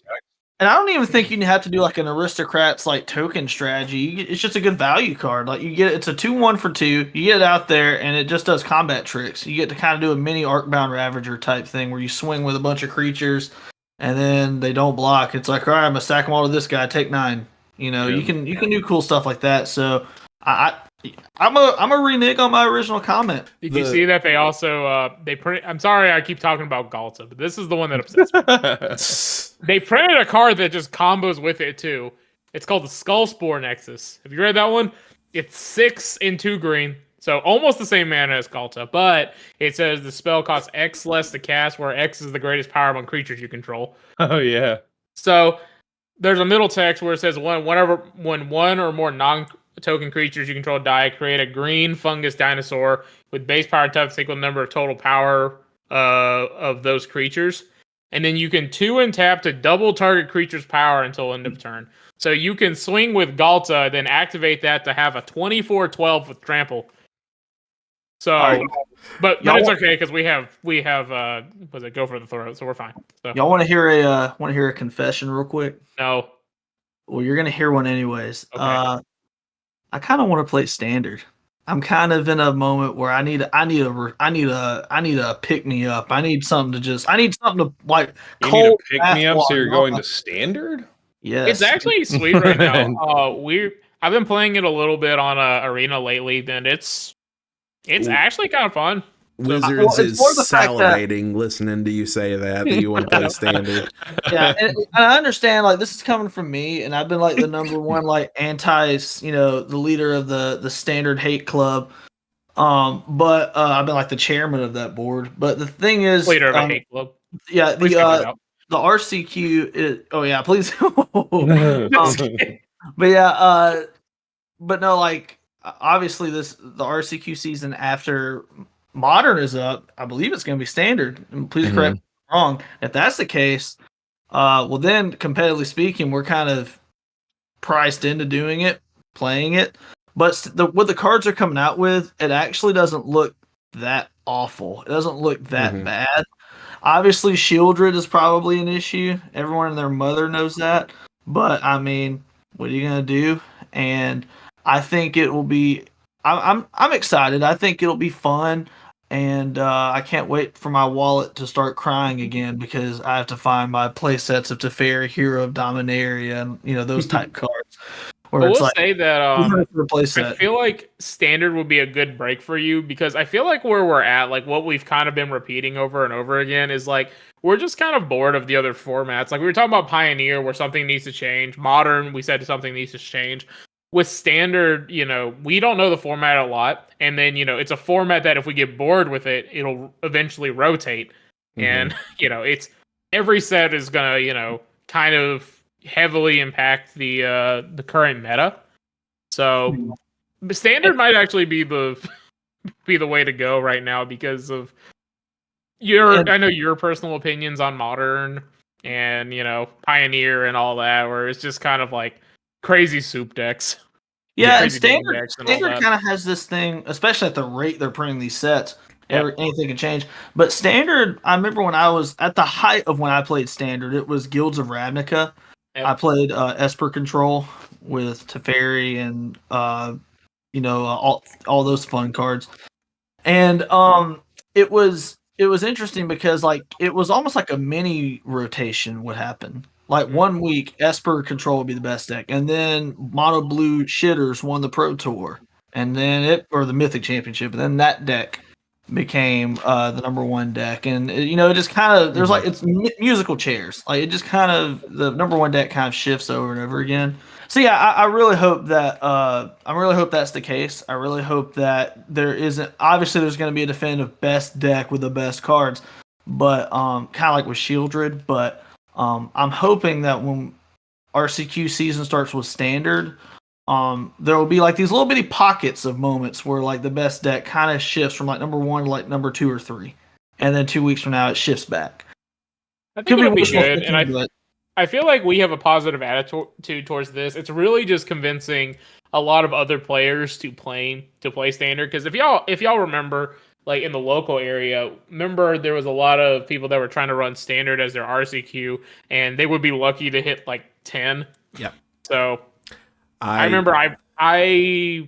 And I don't even think you have to do like an aristocrats like token strategy. It's just a good value card. Like it's a 2/1 for 2. You get it out there, and it just does combat tricks. You get to kind of do a mini Arcbound Ravager type thing where you swing with a bunch of creatures, and then they don't block. It's like, all right, I'm gonna stack them all to this guy. Take 9. You can do cool stuff like that. So I'm a renege on my original comment. Did you see that they also I'm sorry I keep talking about Galta, but this is the one that upsets me. They printed a card that just combos with it too. It's called the Skullspore Nexus. Have you read that one? It's 6 and 2 green. So almost the same mana as Galta, but it says the spell costs X less to cast, where X is the greatest power among creatures you control. Oh yeah. So there's a middle text where it says when one or more non-token creatures you control die, create a green fungus dinosaur with base power and toughness equal number of total power of those creatures. And then you can 2 and tap to double target creature's power until end of turn. So you can swing with Galta, then activate that to have a 24/12 with trample. So, but it's okay because we have was it go for the throat, so we're fine. So, Y'all want to hear a confession real quick? no. Well, you're gonna hear one anyways. Okay. I kind of want to play standard. I'm kind of in a moment where I need a pick me up. I need something to like You cold need to pick me up, bath so you're water. going to standard? Yes. It's actually sweet right now. I've been playing it a little bit on Arena lately, and it's actually kind of fun. Wizards it's is more the fact that- salivating listening to you say that you want to play standard. Yeah, and I understand like this is coming from me, and I've been like the number one like the leader of the standard hate club. But I've been like the chairman of that board. But the thing is, Leader of a hate club. yeah, Please check it out. the RCQ is. Oh yeah, please. But yeah, but no, like obviously the RCQ season after Modern is up. I believe it's going to be standard. And please correct me if I'm wrong. If that's the case, well then, competitively speaking, we're kind of priced into doing it, playing it. But what the cards are coming out with, it actually doesn't look that awful. It doesn't look that bad. Obviously, Shieldred is probably an issue. Everyone and their mother knows that. But I mean, what are you gonna do? And I think it will be. I'm excited. I think it'll be fun. and I can't wait for my wallet to start crying again because I have to find my play sets of Teferi, Hero of Dominaria, and those type cards. I Where it's will like say that for a play I set. feel like standard would be a good break for you because I feel like where we're at, like what we've kind of been repeating over and over again, is like we're just kind of bored of the other formats. Like we were talking about Pioneer, where something needs to change. Modern, we said something needs to change. With standard, we don't know the format a lot, and then it's a format that if we get bored with it, it'll eventually rotate, and it's every set is gonna kind of heavily impact the current meta. So the standard might actually be the way to go right now because of I know your personal opinions on modern and Pioneer and all that, where it's just kind of like crazy soup decks. Yeah, and Crazy game standard decks and all standard that. kind of has this thing, especially at the rate they're printing these sets. Yep. Anything can change. But standard, I remember when I was at the height of when I played standard, it was Guilds of Ravnica. Yep. I played Esper Control with Teferi and all those fun cards. And it was interesting because like it was almost like a mini rotation would happen. Like 1 week, Esper Control would be the best deck, and then Mono Blue Shitters won the Pro Tour, and then or the Mythic Championship, and then that deck became the number one deck, and it just kind of there's like it's musical chairs, like it just kind of the number one deck kind of shifts over and over again. So yeah, I really hope that that's the case. I really hope that there isn't. Obviously, there's going to be a definitive best deck with the best cards, but kind of like with Shieldred. But I'm hoping that when RCQ season starts with standard, there will be like these little bitty pockets of moments where like the best deck kind of shifts from like number one to like number 2 or 3, and then 2 weeks from now it shifts back. I think it'll be wishful good, and thinking, I feel like we have a positive attitude towards this. It's really just convincing a lot of other players to play standard. Because if y'all remember, like in the local area, remember there was a lot of people that were trying to run standard as their RCQ, and they would be lucky to hit like 10. Yeah. So I remember I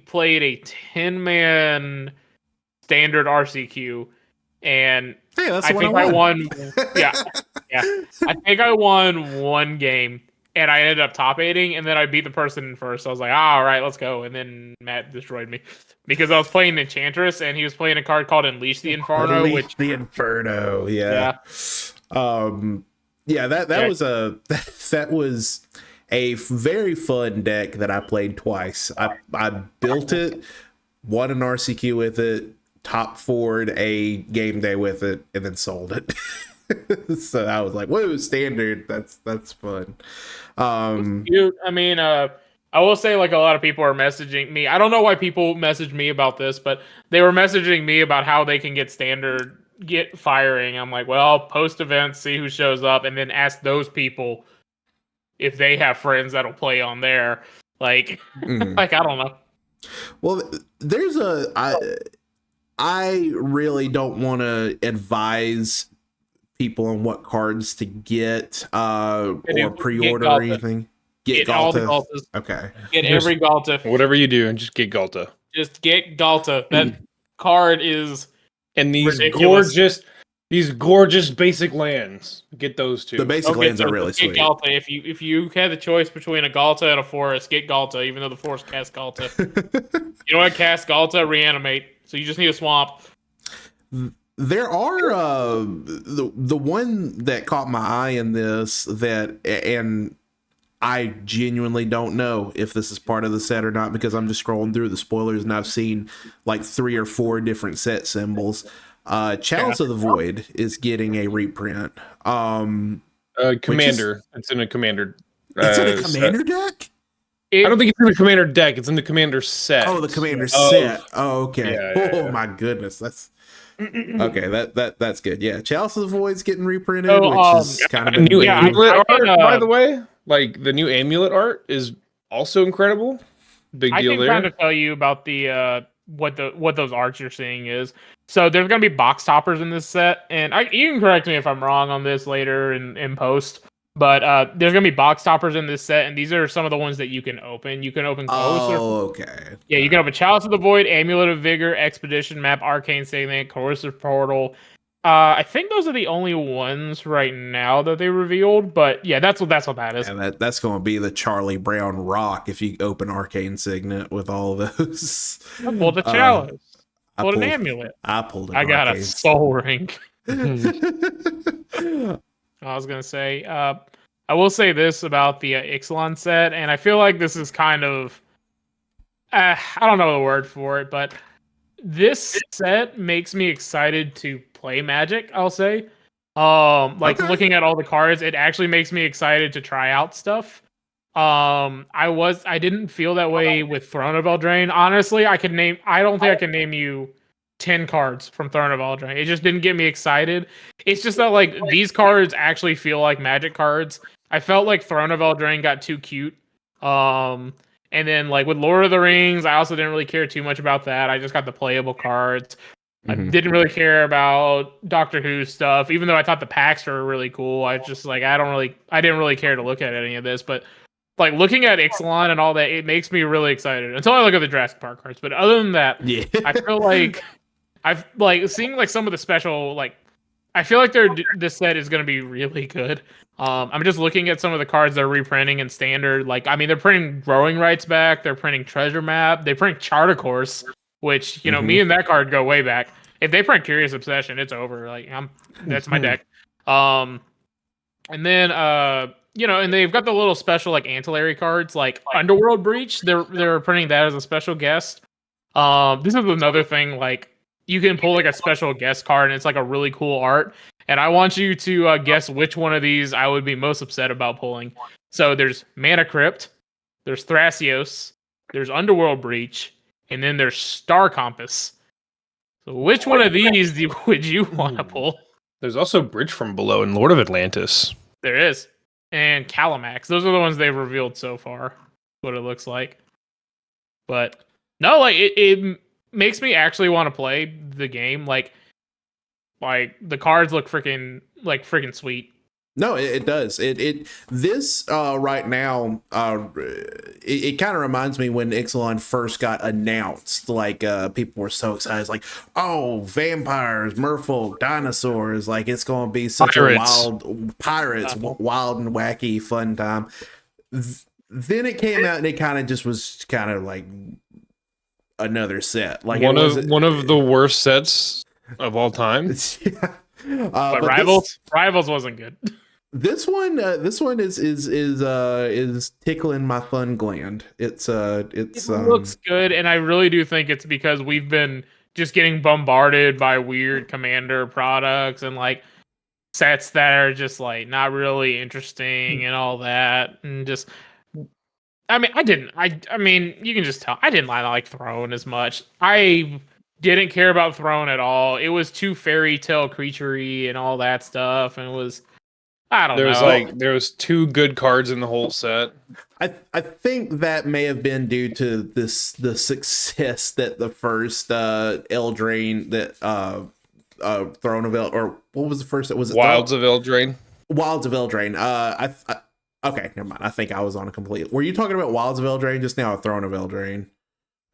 played a 10-man standard RCQ, and Hey, that's I the think one I won. Yeah. I think I won one game, and I ended up top 8ing, and then I beat the person first. I was like, all right, let's go. And then Matt destroyed me because I was playing Enchantress, and he was playing a card called Unleash the Inferno. Unleash the Inferno, yeah. That was a very fun deck that I played twice. I built it, won an RCQ with it, top 4'd a game day with it, and then sold it. So I was like, whoa, standard, that's fun. Cute. I mean, I will say, like, a lot of people are messaging me. I don't know why people message me about this, but they were messaging me about how they can get firing. I'm like, well, post events, see who shows up, and then ask those people if they have friends that'll play on there. Like, like I don't know. Well, there's I really don't want to advise people on what cards to get or pre-order or anything. Get all the Galtas. Okay. Get every Galta. Whatever you do, and just get Galta. Just get Galta. That card is and these ridiculous. gorgeous basic lands. Get those two. The basic lands are really sweet. Get Galta. If you had the choice between a Galta and a forest, get Galta, even though the forest casts Galta. You know what? Cast Galta, reanimate. So you just need a swamp. There are the one that caught my eye in this and I genuinely don't know if this is part of the set or not because I'm just scrolling through the spoilers and I've seen like 3 or 4 different set symbols. Chalice of the Void is getting a reprint. Commander. It's in a commander. It's in a commander deck? I don't think it's in the commander deck. It's in the commander set. Oh, the commander set. Oh, okay. Yeah. My goodness. That's okay. That's good. Yeah, Chalice of the Void's getting reprinted, So, which is kind of a new amulet art, by the way. Like the new amulet art is also incredible. Big deal there. I can kind of tell you about the what those arts you're seeing is. So there's gonna be box toppers in this set, and you can correct me if I'm wrong on this later in post. But there's gonna be box toppers in this set, and these are some of the ones that you can open. You can open okay. Yeah, you can open Chalice of the Void, Amulet of Vigor, Expedition Map, Arcane Signet, Corrosive Portal. I think those are the only ones right now that they revealed. But yeah, that's what that is. And that's going to be the Charlie Brown rock if you open Arcane Signet with all those. I pulled a Chalice. I pulled an Amulet. I pulled. I got Arcane. a Soul Ring. I was gonna say, I will say this about the Ixalan set, and I feel like this is kind of, I don't know the word for it, but this set makes me excited to play Magic. I'll say, looking at all the cards, it actually makes me excited to try out stuff. I didn't feel that way with Throne of Eldraine. Honestly, I don't think I can name you 10 cards from Throne of Eldraine. It just didn't get me excited. It's just that like these cards actually feel like Magic cards. I felt like Throne of Eldraine got too cute. And then like with Lord of the Rings, I also didn't really care too much about that. I just got the playable cards. I didn't really care about Doctor Who stuff, even though I thought the packs were really cool. I just like I didn't really care to look at any of this, but like looking at Ixalan and all that, it makes me really excited until I look at the Jurassic Park cards. But other than that, Yeah. I feel like I've like seeing like some of the special like I feel like this set is going to be really good. I'm just looking at some of the cards they're reprinting in standard. Like I mean, they're printing Growing Rights back. They're printing Treasure Map. They print Chart of Course, which me and that card go way back. If they print Curious Obsession, it's over. Like that's my deck. And then and they've got the little special like ancillary cards like Underworld Breach. They're printing that as a special guest. This is another thing like you can pull like a special guest card and it's like a really cool art. And I want you to guess which one of these I would be most upset about pulling. So there's Mana Crypt, there's Thrasios, there's Underworld Breach, and then there's Star Compass. So which one of these would you want to pull? There's also Bridge from Below and Lord of Atlantis. There is. And Calamax. Those are the ones they've revealed so far. What it looks like. But no, like it makes me actually want to play the game. Like the cards look freaking sweet. No, it does. This right now, it kind of reminds me when Ixalan first got announced. Like people were so excited, it's like, oh, vampires, merfolk, dinosaurs. Like it's going to be such a wild wild and wacky fun time. Then it came out and it kind of just was kind of like another set. Like one of the worst sets of all time. Yeah. But Rivals wasn't good. This one is tickling my fun gland. It looks good, and I really do think it's because we've been just getting bombarded by weird Commander products and like sets that are just like not really interesting and all that, and just. I mean, you can just tell I didn't like Throne as much. I didn't care about Throne at all. It was too fairy tale creaturey and all that stuff, and it was I don't know. There was 2 good cards in the whole set. I think that may have been due to the success that the first Eldraine Throne of or what was the first? Was it Wilds of Eldraine? Wilds of Eldraine. Okay, never mind. I think I was on a complete. Were you talking about Wilds of Eldraine just now, or Throne of Eldraine?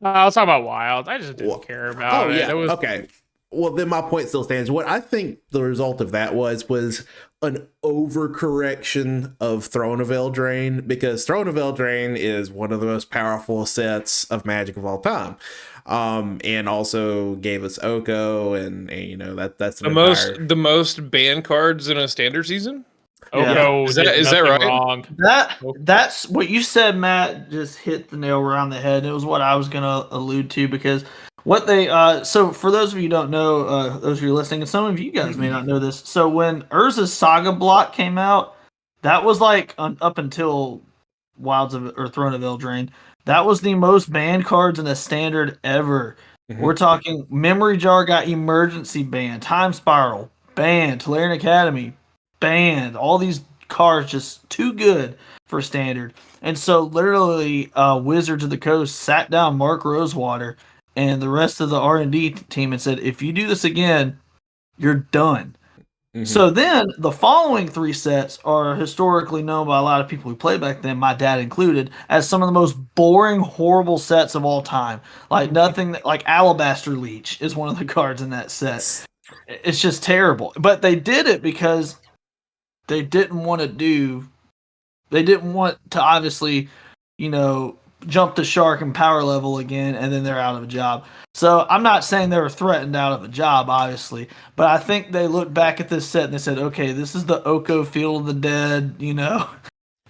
I was talking about Wilds. I just didn't care about it. Yeah. It was... Okay. Well, then my point still stands. What I think the result of that was an overcorrection of Throne of Eldraine, because Throne of Eldraine is one of the most powerful sets of Magic of all time. And also gave us Oko, and that's the most banned cards in a standard season. Oko, is that right? Wrong. That's what you said, Matt. Just hit the nail around the head. It was what I was gonna allude to, because what they so for those of you who don't know, those of you listening, and some of you guys may not know this. So when Urza's Saga block came out, that was like up until Wilds of or Throne of Eldraine. That was the most banned cards in a standard ever. Mm-hmm. We're talking Memory Jar got emergency banned, Time Spiral banned, Tolarian Academy banned. All these cards just too good for standard. And so literally Wizards of the Coast sat down Mark Rosewater and the rest of the R&D team and said, if you do this again, you're done. So then the following 3 sets are historically known by a lot of people who played back then, my dad included, as some of the most boring, horrible sets of all time. Like nothing that, like Alabaster Leech is one of the cards in that set. It's just terrible. But they did it because they didn't want to obviously, jump the shark and power level again, and then they're out of a job. So I'm not saying they were threatened out of a job, obviously, but I think they looked back at this set and they said, okay, this is the Oko Field of the Dead,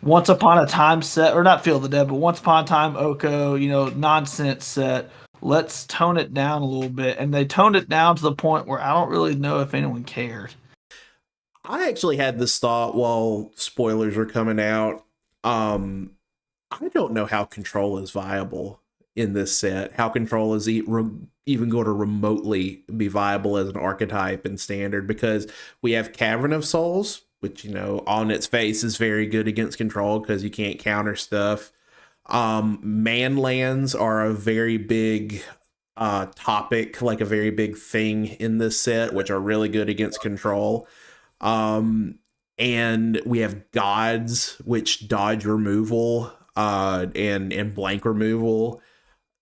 once upon a time set, or not Field of the Dead, but once upon a time Oko, nonsense set. Let's tone it down a little bit. And they toned it down to the point where I don't really know if anyone cared. I actually had this thought while spoilers were coming out. I don't know how Control is viable in this set. How Control is even going to remotely be viable as an archetype in Standard, because we have Cavern of Souls, which, on its face is very good against Control because you can't counter stuff. Manlands are a very big topic, like a very big thing in this set, which are really good against Control. And we have Gods, which dodge removal and blank removal.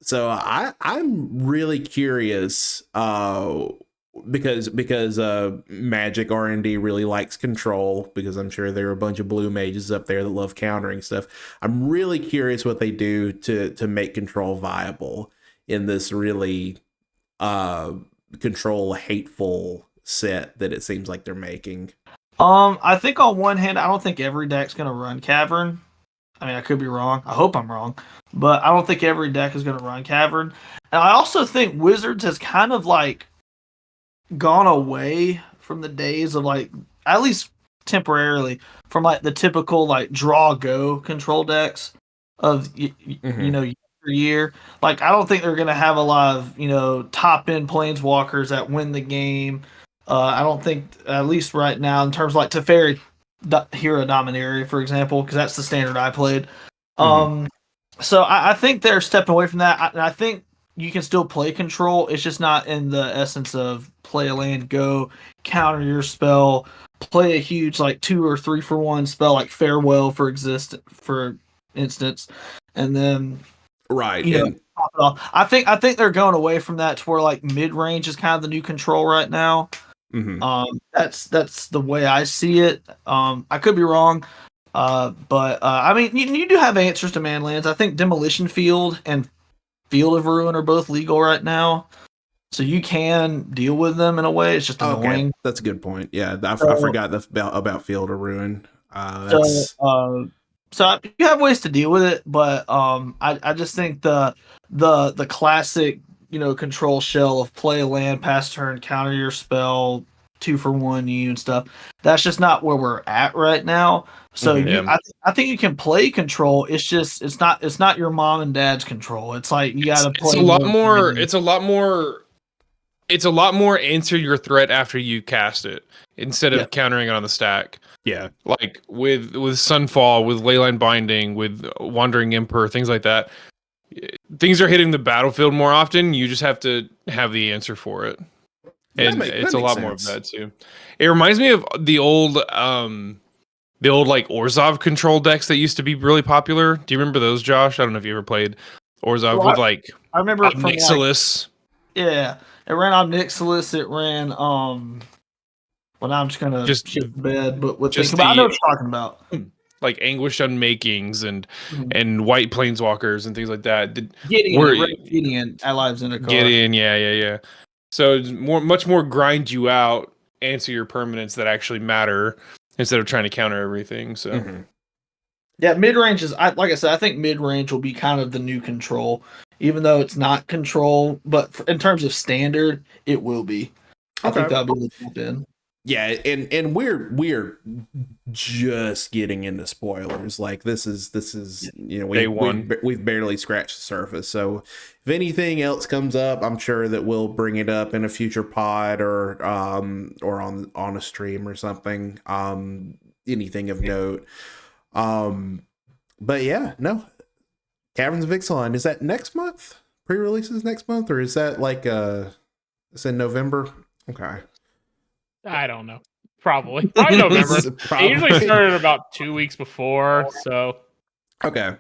So I'm really curious because Magic R&D really likes Control, because I'm sure there are a bunch of blue mages up there that love countering stuff. I'm really curious what they do to make Control viable in this really Control hateful set that it seems like they're making. I think on one hand, I don't think every deck's going to run Cavern. I mean, I could be wrong. I hope I'm wrong. But I don't think every deck is going to run Cavern. And I also think Wizards has kind of like gone away from the days of like, at least temporarily, from like the typical like draw go control decks of, year. Like, I don't think they're going to have a lot of, top end planeswalkers that win the game. I don't think, at least right now, in terms of like Teferi Hero Dominaria, for example, because that's the standard I played. So I think they're stepping away from that. I think you can still play Control. It's just not in the essence of play a land, go, counter your spell, play a huge like 2 or 3 for 1 spell like Farewell for instance, and then right. Top it off. I think they're going away from that to where like mid range is kind of the new Control right now. That's the way I see it. I could be wrong, but I mean, you do have answers to Manlands. I think Demolition Field and Field of Ruin are both legal right now, so you can deal with them in a way. It's just annoying. Okay. That's a good point. Yeah, I forgot about Field of Ruin. So you have ways to deal with it, but I just think the classic Control shell of play a land, pass turn, counter your spell, 2 for 1 and stuff. That's just not where we're at right now. So I think you can play Control. It's just it's not your mom and dad's Control. It's like you got to play. It's a lot more answer your threat after you cast it instead of countering it on the stack. Yeah, like with Sunfall, with Leyline Binding, with Wandering Emperor, things like that. Things are hitting the battlefield more often. You just have to have the answer for it, and it's a lot more of that too. It reminds me of the old like Orzhov control decks that used to be really popular. Do you remember those, Josh? I don't know if you ever played Orzhov with like I remember Nixilis. Yeah, it ran on Nixilis. It ran Well, I'm just gonna shit the bed, but I know what you're talking about. Like Anguished Unmakings and White Planeswalkers and things like that. Gideon allies in a card. Gideon, yeah. So it's much more grind you out, answer your permanents that actually matter instead of trying to counter everything. So yeah, mid range is like I said. I think mid range will be kind of the new Control, even though it's not Control. But in terms of standard, it will be. I think that'll be the top end. Yeah, and we're just getting into spoilers. Like this is we've barely scratched the surface. So if anything else comes up, I'm sure that we'll bring it up in a future pod or on a stream or something. Anything of note. But yeah, no. Caverns of Ixalan, is that next month? Pre-releases next month, or is that like it's in November? Okay. I don't know. Probably November. Probably. They usually started about 2 weeks before, so Okay.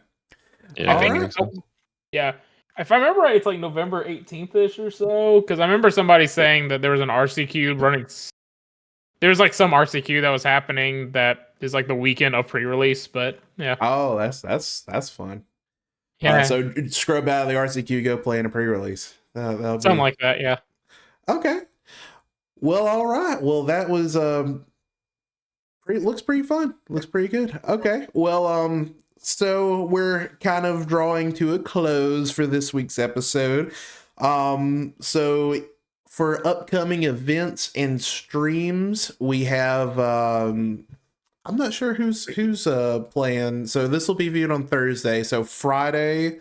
Yeah, I think. Alright. Yeah, if I remember right, it's like November 18th ish or so. Because I remember somebody saying that there was an RCQ running. There's like some RCQ that was happening that is like the weekend of pre-release, but yeah, Oh, that's fun. yeah, So scrub out of the RCQ, go play in a pre-release. That'll something be like that. Yeah, okay. Well, all right. Well, that was looks pretty fun. Looks pretty good. Okay. Well, so we're kind of drawing to a close for this week's episode. So for upcoming events and streams, we have I'm not sure who's playing. So this will be viewed on Thursday. So Friday,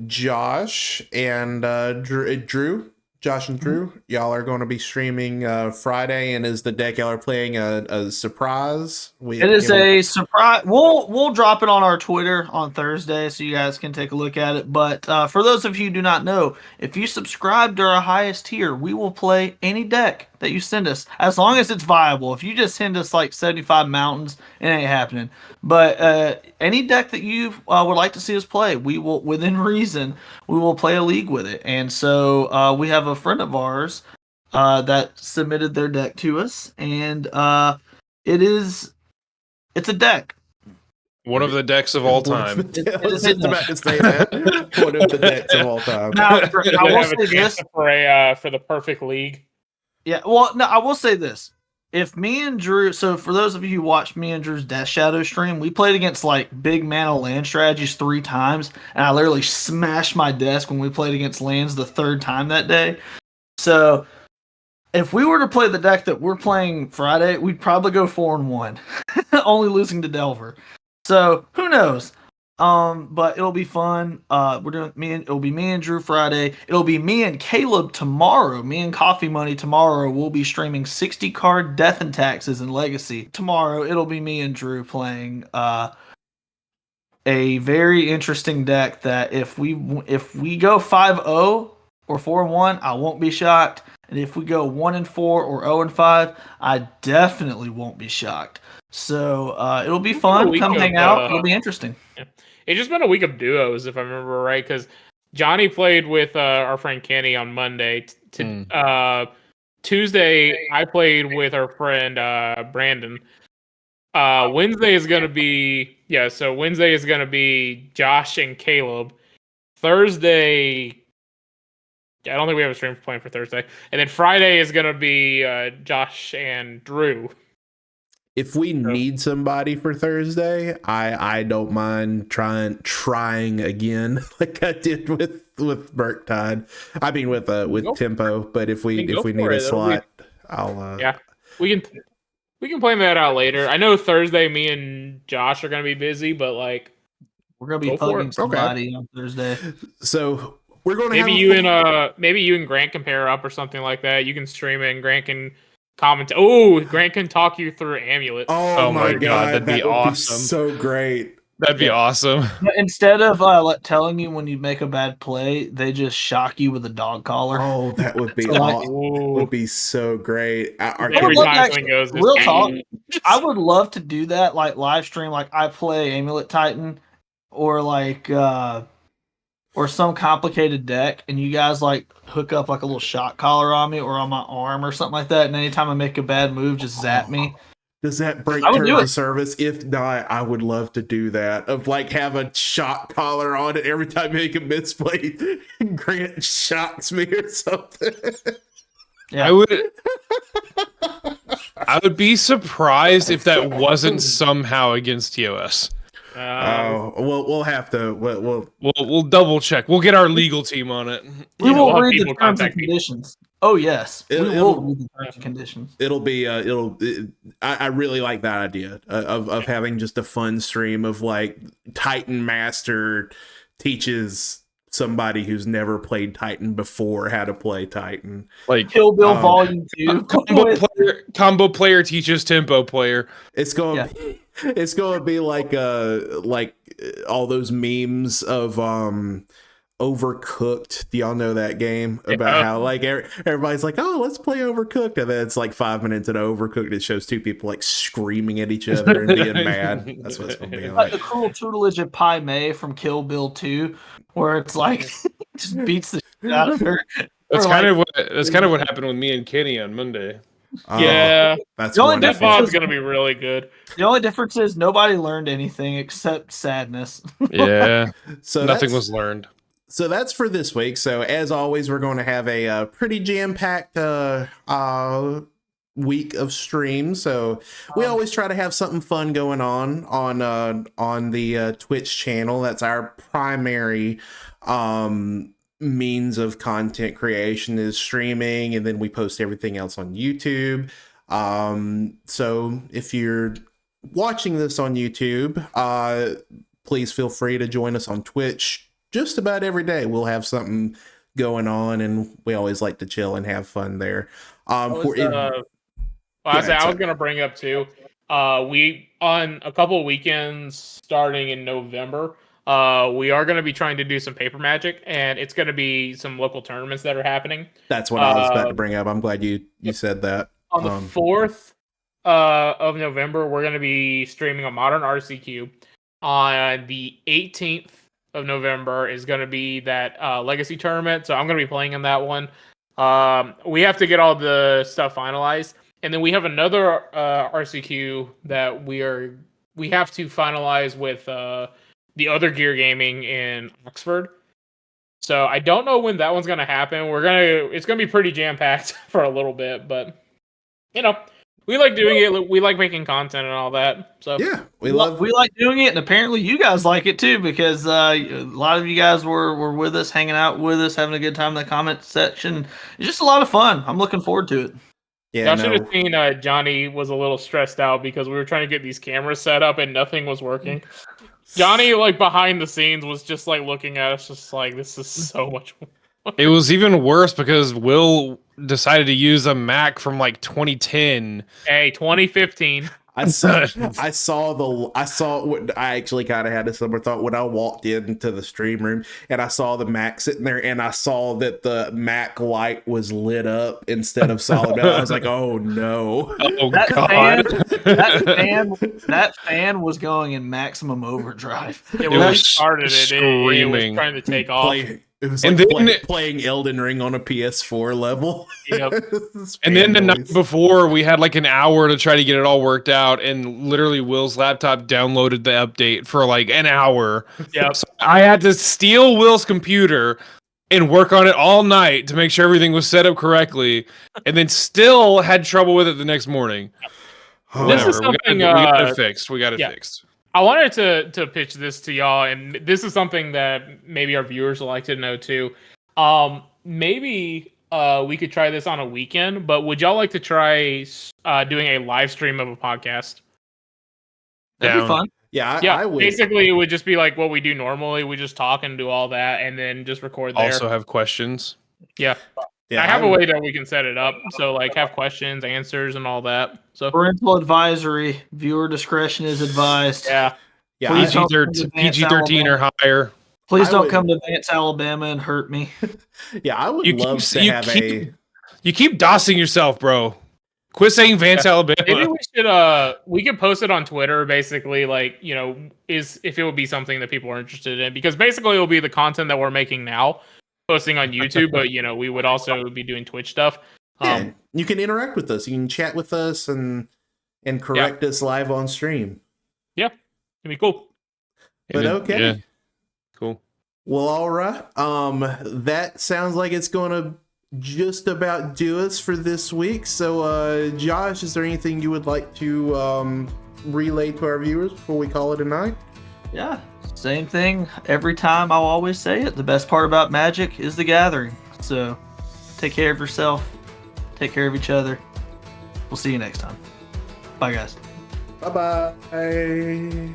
Josh and Drew, Josh and Drew, y'all are going to be streaming Friday, and is the deck y'all are playing a surprise? It is a surprise. We'll drop it on our Twitter on Thursday, so you guys can take a look at it. But for those of you who do not know, if you subscribe to our highest tier, we will play any deck that you send us, as long as it's viable. If you just send us like 75 mountains, it ain't happening. But any deck that you would like to see us play, we will, within reason, we will play a league with it. And so we have a friend of ours that submitted their deck to us, and it's a deck. One of the decks of all time. I was just about to say that. One of the decks of all time. Now, I I will have say a chance this. for the perfect league. Yeah, well, no, I will say this. If me and Drew, so for those of you who watched me and Drew's Death Shadow stream, we played against like big mana land strategies 3 times, and I literally smashed my desk when we played against lands the 3rd time that day. So if we were to play the deck that we're playing Friday, we'd probably go 4-1, only losing to Delver. So who knows? But it'll be fun. It'll be me and Drew Friday. It'll be me and Caleb tomorrow. Me and Coffee Money tomorrow. We'll be streaming 60 card Death and Taxes and Legacy. Tomorrow it'll be me and Drew playing a very interesting deck that if we go 5-0 or 4-1, I won't be shocked. And if we go 1-4 or 0-5, I definitely won't be shocked. So it'll be fun. Come hang out. It'll be interesting. Yeah. It's just been a week of duos, if I remember right, because Johnny played with our friend Kenny on Monday. Tuesday, I played with our friend Brandon. Wednesday is gonna be Wednesday is gonna be Josh and Caleb. Thursday, I don't think we have a stream planned for Thursday, and then Friday is gonna be Josh and Drew. If we need somebody for Thursday, I don't mind trying again, like I did with Murktide. I mean with Tempo. But if we need a slot, I'll we can plan that out later. I know Thursday, me and Josh are gonna be busy, but like we're gonna be thugging somebody on Thursday. So we're gonna maybe you and Grant can pair up or something like that. You can stream it, and Grant can comment. Oh, Grant can talk you through Amulet. Oh my god, that'd be awesome. So great. That'd be awesome. Instead of telling you when you make a bad play, they just shock you with a dog collar. Oh, that would be would be so great. Every time something goes, real talk, I would love to do that, like live stream, like I play Amulet Titan, or like or some complicated deck, and you guys like hook up like a little shock collar on me or on my arm or something like that, and anytime I make a bad move, just zap me. Does that break terms of service? If not, I would love to do that. Of like have a shock collar on it every time you make a misplay. Grant shocks me or something. Yeah. I would be surprised if that wasn't somehow against TOS. We'll have to. We'll double check. We'll get our legal team on it. We will read the terms and conditions. Oh yes, we will read the terms and conditions. It'll be. I really like that idea of having just a fun stream of like Titan Master teaches somebody who's never played Titan before how to play Titan. Like Kill Bill Volume 2. Combo player teaches tempo player. It's going to be like all those memes of Overcooked. Do y'all know that game about how like everybody's like, oh, let's play Overcooked, and then it's like 5 minutes into Overcooked, it shows two people like screaming at each other and being mad. That's what it's gonna be Like like. the cruel tutelage of Pai Mei from Kill Bill 2, where it's like just beats the shit out of her. That's Or, kind like, of what happened with me and Kenny on Monday. Oh, Yeah, that's The only that wonderful. VOD's gonna be really good. the only difference is nobody learned anything except sadness. Yeah, So nothing that's- was learned. So that's for this week. So as always, we're going to have a pretty jam-packed week of streams. So we always try to have something fun going on the Twitch channel. That's our primary means of content creation, is streaming, and then we post everything else on YouTube. So if you're watching this on YouTube, please feel free to join us on Twitch. Just about every day we'll have something going on, and we always like to chill and have fun there. I was gonna bring up too. We on a couple of weekends starting in November. We are going to be trying to do some paper magic, and it's going to be some local tournaments that are happening. That's what I was about to bring up. I'm glad you said that. On the 4th of November, we're going to be streaming a modern RCQ. On the 18th of November is going to be that Legacy tournament, so I'm going to be playing in that one. We have to get all the stuff finalized, and then we have another RCQ that we have to finalize with the other Gear Gaming in Oxford. So I don't know when that one's going to happen. It's going to be pretty jam packed for a little bit, but we like doing it. We like making content and all that. So Yeah, we like doing it, and apparently you guys like it too, because a lot of you guys were with us, hanging out with us, having a good time in the comment section. It's just a lot of fun. I'm looking forward to it. Yeah, y'all should have seen Johnny was a little stressed out because we were trying to get these cameras set up and nothing was working. Johnny, like behind the scenes, was just like looking at us, just like, this is so much. It was even worse because Will decided to use a Mac from like 2010. Hey, 2015. I saw what I actually kind of had a similar thought when I walked into the stream room and I saw the Mac sitting there, and I saw that the Mac light was lit up instead of solid metal. I was like, oh no. Oh That god. that fan was going in maximum overdrive. Yeah, It when we was started it was screaming. trying to take off. It was And like then- playing Elden Ring on a PS4 level. Yep. And then the night before, we had like an hour to try to get it all worked out, and literally Will's laptop downloaded the update for like an hour. Yep. So I had to steal Will's computer and work on it all night to make sure everything was set up correctly, and then still had trouble with it the next morning. This is Whatever. something, we got it fixed. We got it yeah. fixed. I wanted to pitch this to y'all, and this is something that maybe our viewers would like to know too. Maybe we could try this on a weekend, but would y'all like to try doing a live stream of a podcast? That'd be Down. fun. Yeah, Yeah, I would. basically it would just be like what we do normally. We just talk and do all that, and then just record there. Also have questions. Yeah. Yeah, I have a would. way that we can set it up. So like have questions, answers, and all that. So Parental advisory. Viewer discretion is advised. yeah. Yeah, Please don't PG-13 or higher. Please I don't would- come to Vance, Alabama, and hurt me. I would You love keep- to you have keep- You keep dossing yourself, bro. Quit saying Vance, Alabama. Maybe we should we could post it on Twitter, basically, like, is if it would be something that people are interested in, because basically it'll be the content that we're making now, posting on YouTube, but we would also be doing Twitch stuff. Yeah, you can interact with us. You can chat with us and correct us live on stream. Yeah, it'd be cool. But okay. Yeah. Cool. Well, all right. That sounds like it's gonna just about do us for this week. So, Josh, is there anything you would like to relay to our viewers before we call it a night? Yeah, same thing. Every time I'll always say it. The best part about Magic is the gathering. So take care of yourself. Take care of each other. We'll see you next time. Bye, guys. Bye-bye.